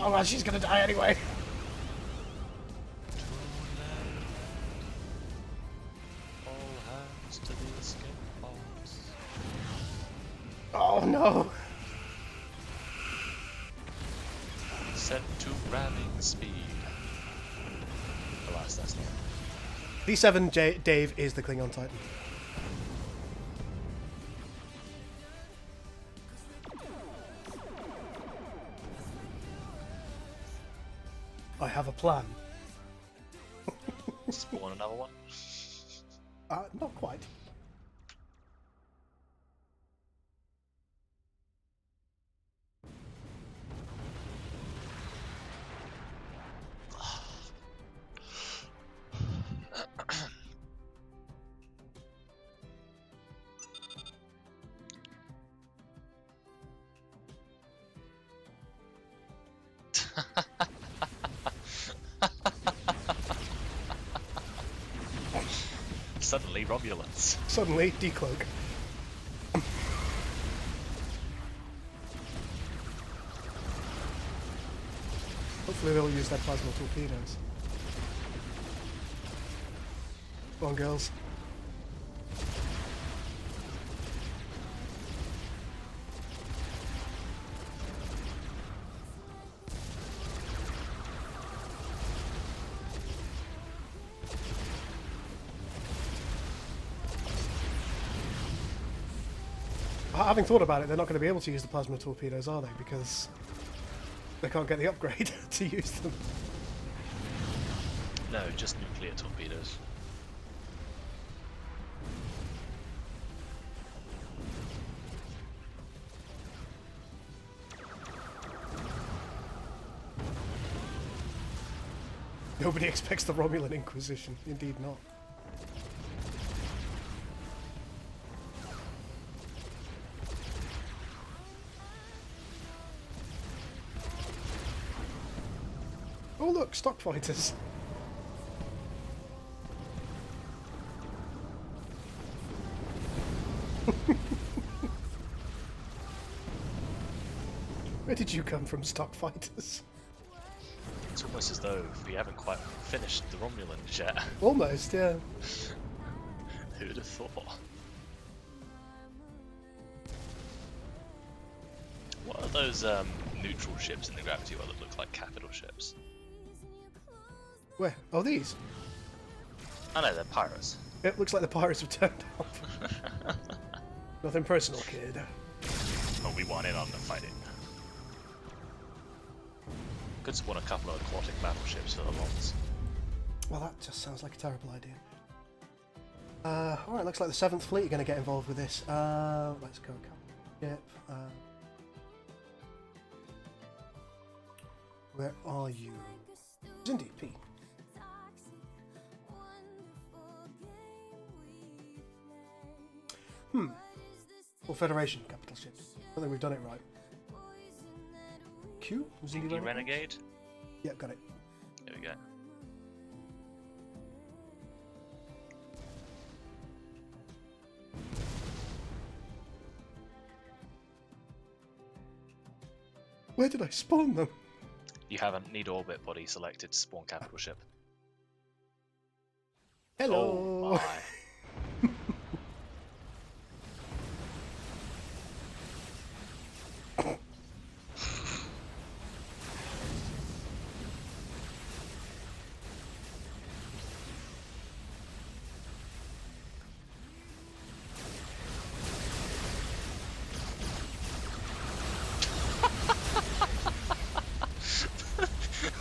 Oh well, she's gonna die anyway. All hands to the escape pods. Oh no. Set to ramming speed. Alas, that's not. D7 Dave is the Klingon Titan. I have a plan. Spawn another one. Not quite. Suddenly, Romulans. Suddenly, decloak. Hopefully they'll use their plasma torpedoes. Come on, girls. Having thought about it, they're not going to be able to use the plasma torpedoes, are they? Because they can't get the upgrade to use them. No, just nuclear torpedoes. Nobody expects the Romulan Inquisition. Indeed not. Oh look, stock fighters. Where did you come from, stock fighters? It's almost as though we haven't quite finished the Romulans yet. Almost, yeah. Who'd have thought? What are those neutral ships in the gravity well that look like capital ships? Where? Oh, these? I know, they're pirates. It looks like the pirates have turned up. Nothing personal, kid. Oh, we want in on the fighting. Could spawn a couple of aquatic battleships for the lols. Well, that just sounds like a terrible idea. Alright, looks like the 7th Fleet are going to get involved with this. Let's go. Yep. Where are you? It's indeed P. Or Federation capital ships. I don't think we've done it right. Q? Was it Indy Renegade? Yep, got it. There we go. Where did I spawn them? You haven't need orbit body selected to spawn capital ship. Hello! Oh my.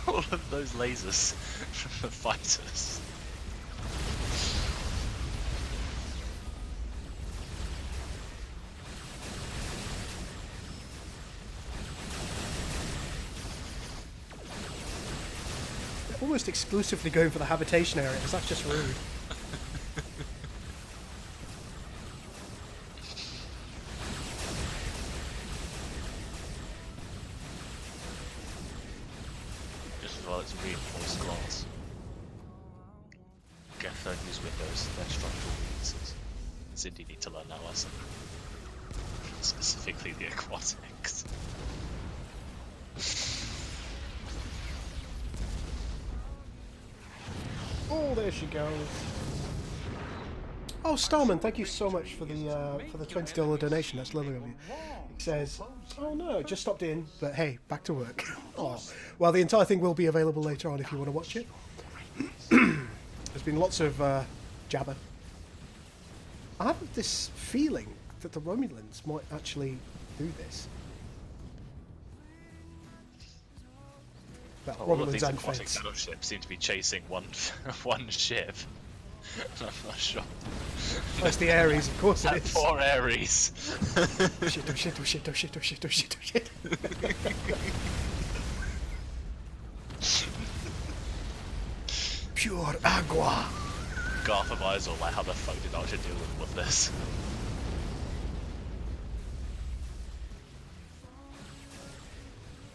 All of those lasers from the fighters. almost exclusively going for the habitation areas. That's just rude. Just as well it's reinforced glass. Geth don't use windows, they're structural weaknesses. Cindy need to learn that lesson. Specifically the aquatics. Oh, there she goes. Oh, Starman, thank you so much for the $20 donation. That's lovely of you. It says, "Oh no, just stopped in, but hey, back to work." Oh, well, the entire thing will be available later on if you want to watch it. There's been lots of jabber. I have this feeling that the Romulans might actually do this. Well, all of Romulans these and aquatic Feds. battleships seem to be chasing one ship. I'm not sure. That's the Ares, of course it is. Poor Ares. Shit, oh shit, oh shit, oh shit, oh shit, oh shit, oh shit. Pure agua. Garth of Eyes, like, how the fuck did Archer deal with all of this?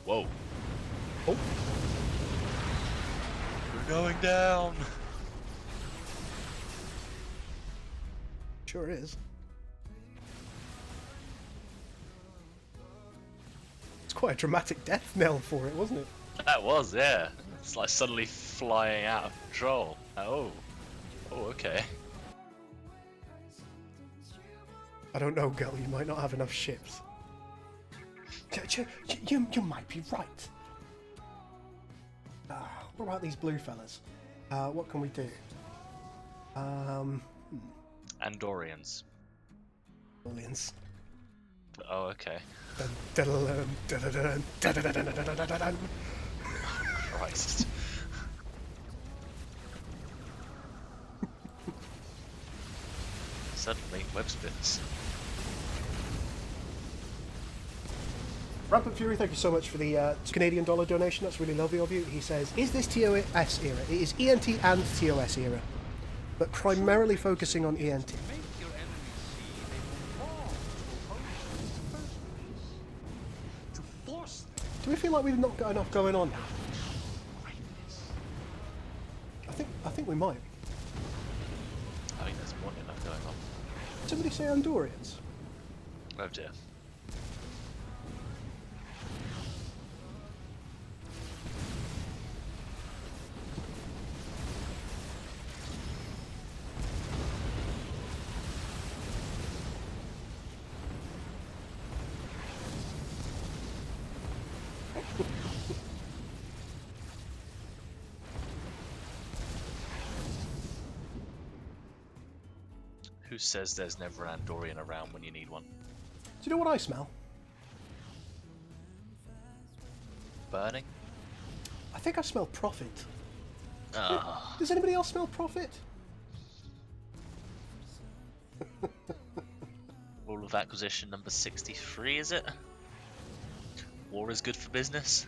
Whoa. Oh. We're going down. Sure is. It's quite a dramatic death knell for it, wasn't it? That was, yeah. It's like suddenly flying out of control. Oh. Oh, okay. I don't know, girl. You might not have enough ships. You might be right. What about these blue fellas? What can we do? Andorians. Aliens. Oh, okay. Christ. Suddenly, web spins. Rampant Fury, thank you so much for the Canadian dollar donation. That's really lovely of you. He says, "Is this TOS era?" It is ENT and TOS era, but primarily focusing on ENT. Do we feel like we've not got enough going on now? I think we might. I think there's more than enough going on. Somebody say Andorians. Oh dear. Who says there's never an Andorian around when you need one? Do you know what I smell? Burning? I think I smell profit. Ah. Does anybody else smell profit? Rule of acquisition number 63, is it? War is good for business?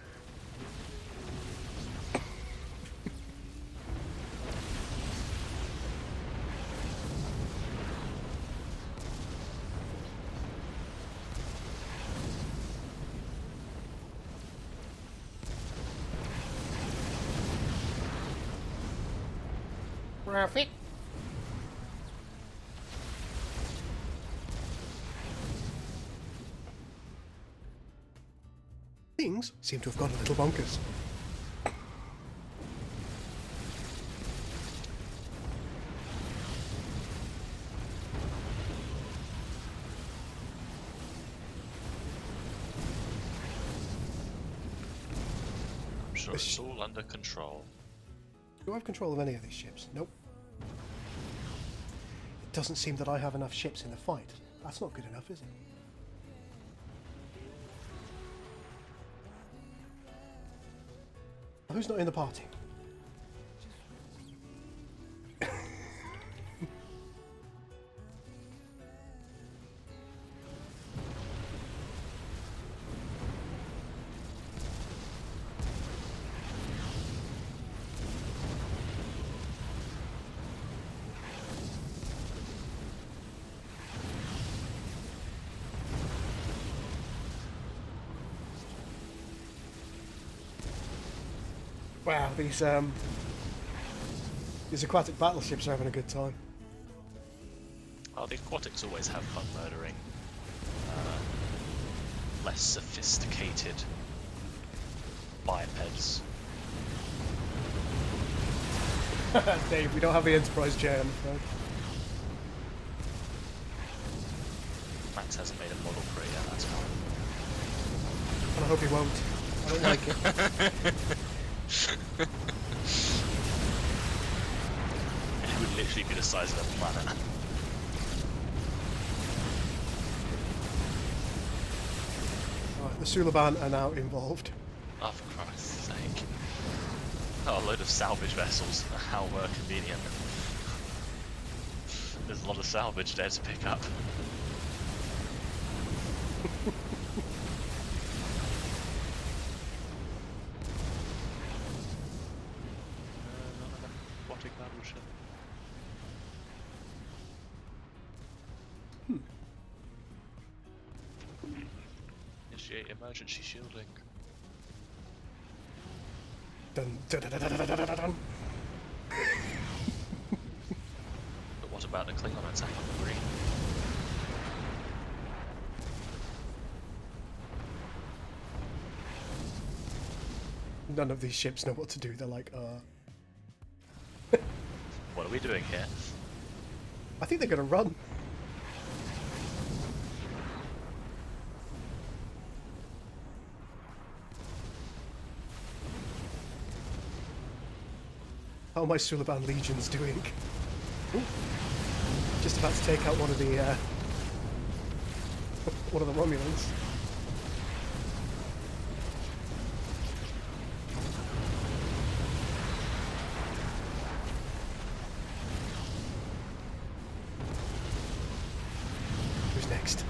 Profit. Things seem to have gone a little bonkers. I'm sure it's all under control. Do I have control of any of these ships? Nope. It doesn't seem that I have enough ships in the fight. That's not good enough, is it? Who's not in the party? Wow, these aquatic battleships are having a good time. Oh, the aquatics always have fun murdering less sophisticated bipeds. Dave, we don't have the Enterprise J, I'm afraid. Max hasn't made a model for it yet, that's fine. And I hope he won't. I don't like it. It would literally be the size of a planet. Right, the Suliban are now involved. Oh, for Christ's sake. Oh, a load of salvage vessels. How convenient. There's a lot of salvage there to pick up. Not an aquatic battleship. Initiate emergency shielding. Dun, dun, dun, dun, dun, dun, dun, dun, dun. But what about the Klingon attack on the green? None of these ships know what to do. They're like, What are we doing here? I think they're gonna run. How are my Suliban legions doing? Ooh. Just about to take out one of the Romulans. Who's next?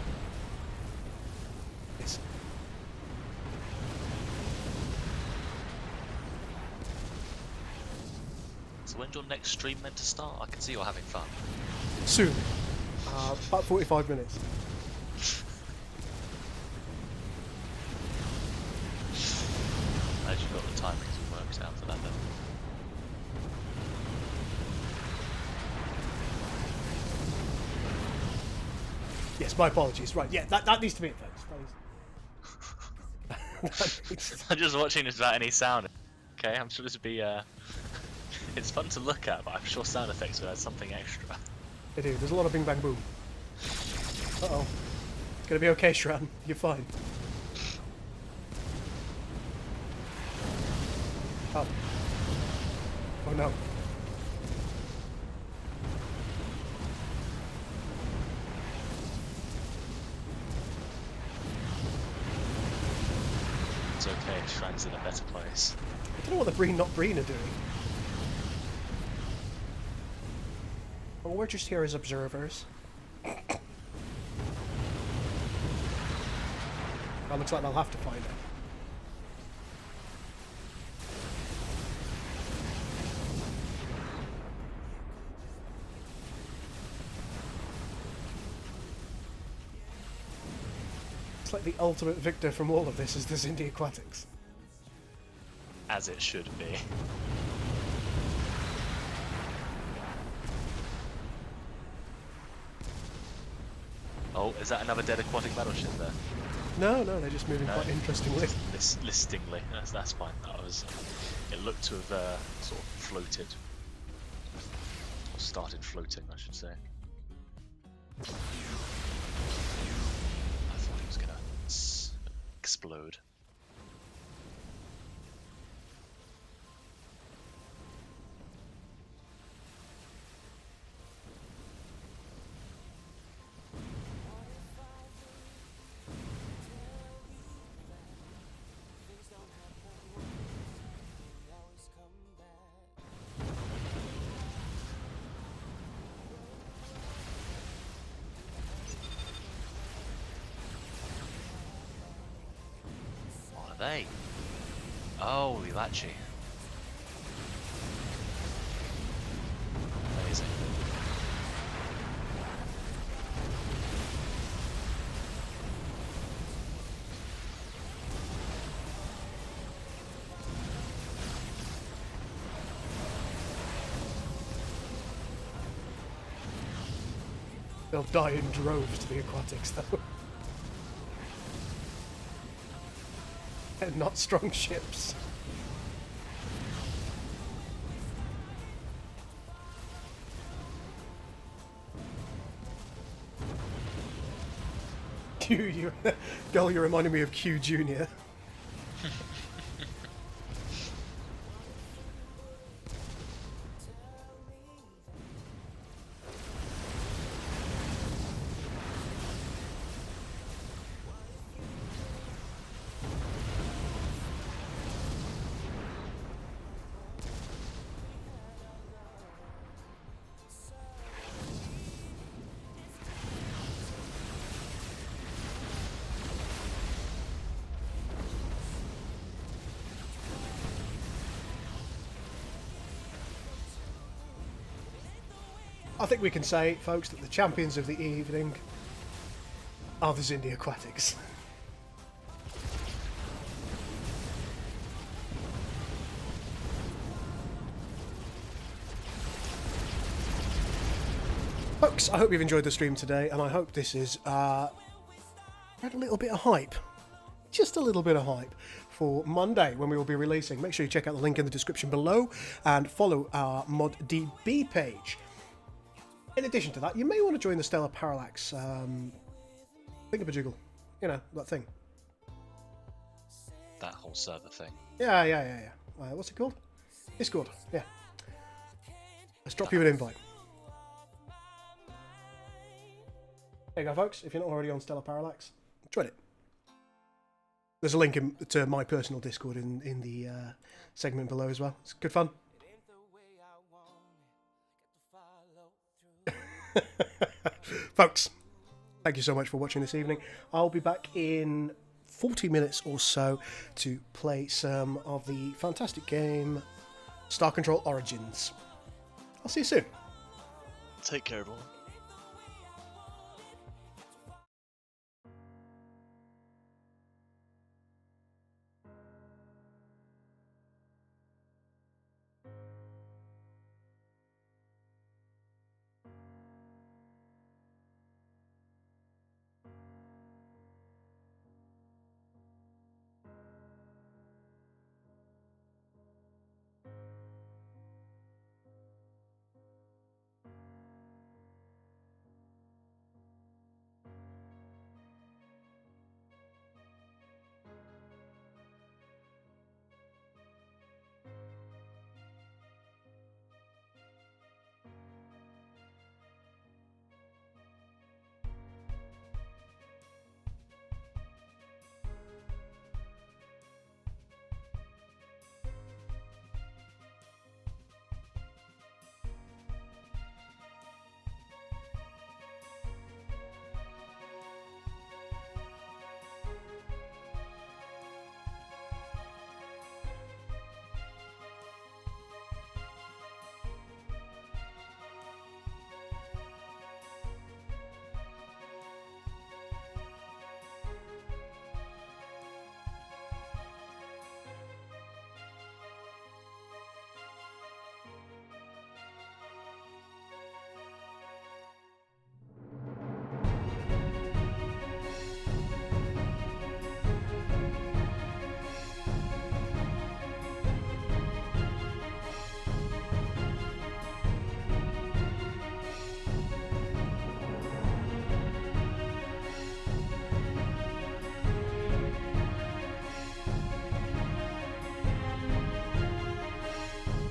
Yes. So when's your next stream meant to start? I can see you're having fun. Soon. About 45 minutes. As you got the timings and works out for that then. Yes, my apologies. Right, yeah, that needs to be it, folks. I'm just watching this without any sound. Okay, I'm sure this would be it's fun to look at, but I'm sure sound effects would add something extra. They do. There's a lot of bing bang boom. Uh-oh. It's gonna be okay, Shran. You're fine. Oh. Oh no. It's okay, Shran's in a better place. I don't know what the Breen not Breen are doing. Well, we're just here as observers. Well, looks like they'll have to find it. It's like the ultimate victor from all of this is the Zindi Aquatics. As it should be. Oh, is that another dead aquatic battleship there? No, they're just moving quite interestingly. Listingly, that's fine. That was. It looked to have sort of floated, or started floating, I should say. I thought it was gonna explode. They? Oh, Ilachi. Amazing. They'll die in droves to the aquatics, though. They're not strong ships. Q, Girl, you're reminding me of Q Jr. I think we can say, folks, that the champions of the evening are the Zindi Aquatics. Folks, I hope you've enjoyed the stream today, and I hope this is had a little bit of hype. Just a little bit of hype for Monday when we will be releasing. Make sure you check out the link in the description below and follow our ModDB page. In addition to that, you may want to join the Stellar Parallax thingamajiggle. You know, that thing. That whole server thing. Yeah. What's it called? Discord. Yeah. Let's drop you an invite. There you go, folks. If you're not already on Stellar Parallax, join it. There's a link to my personal Discord in the segment below as well. It's good fun. Folks, thank you so much for watching this evening. I'll be back in 40 minutes or so to play some of the fantastic game Star Control Origins. I'll see you soon. Take care, everyone.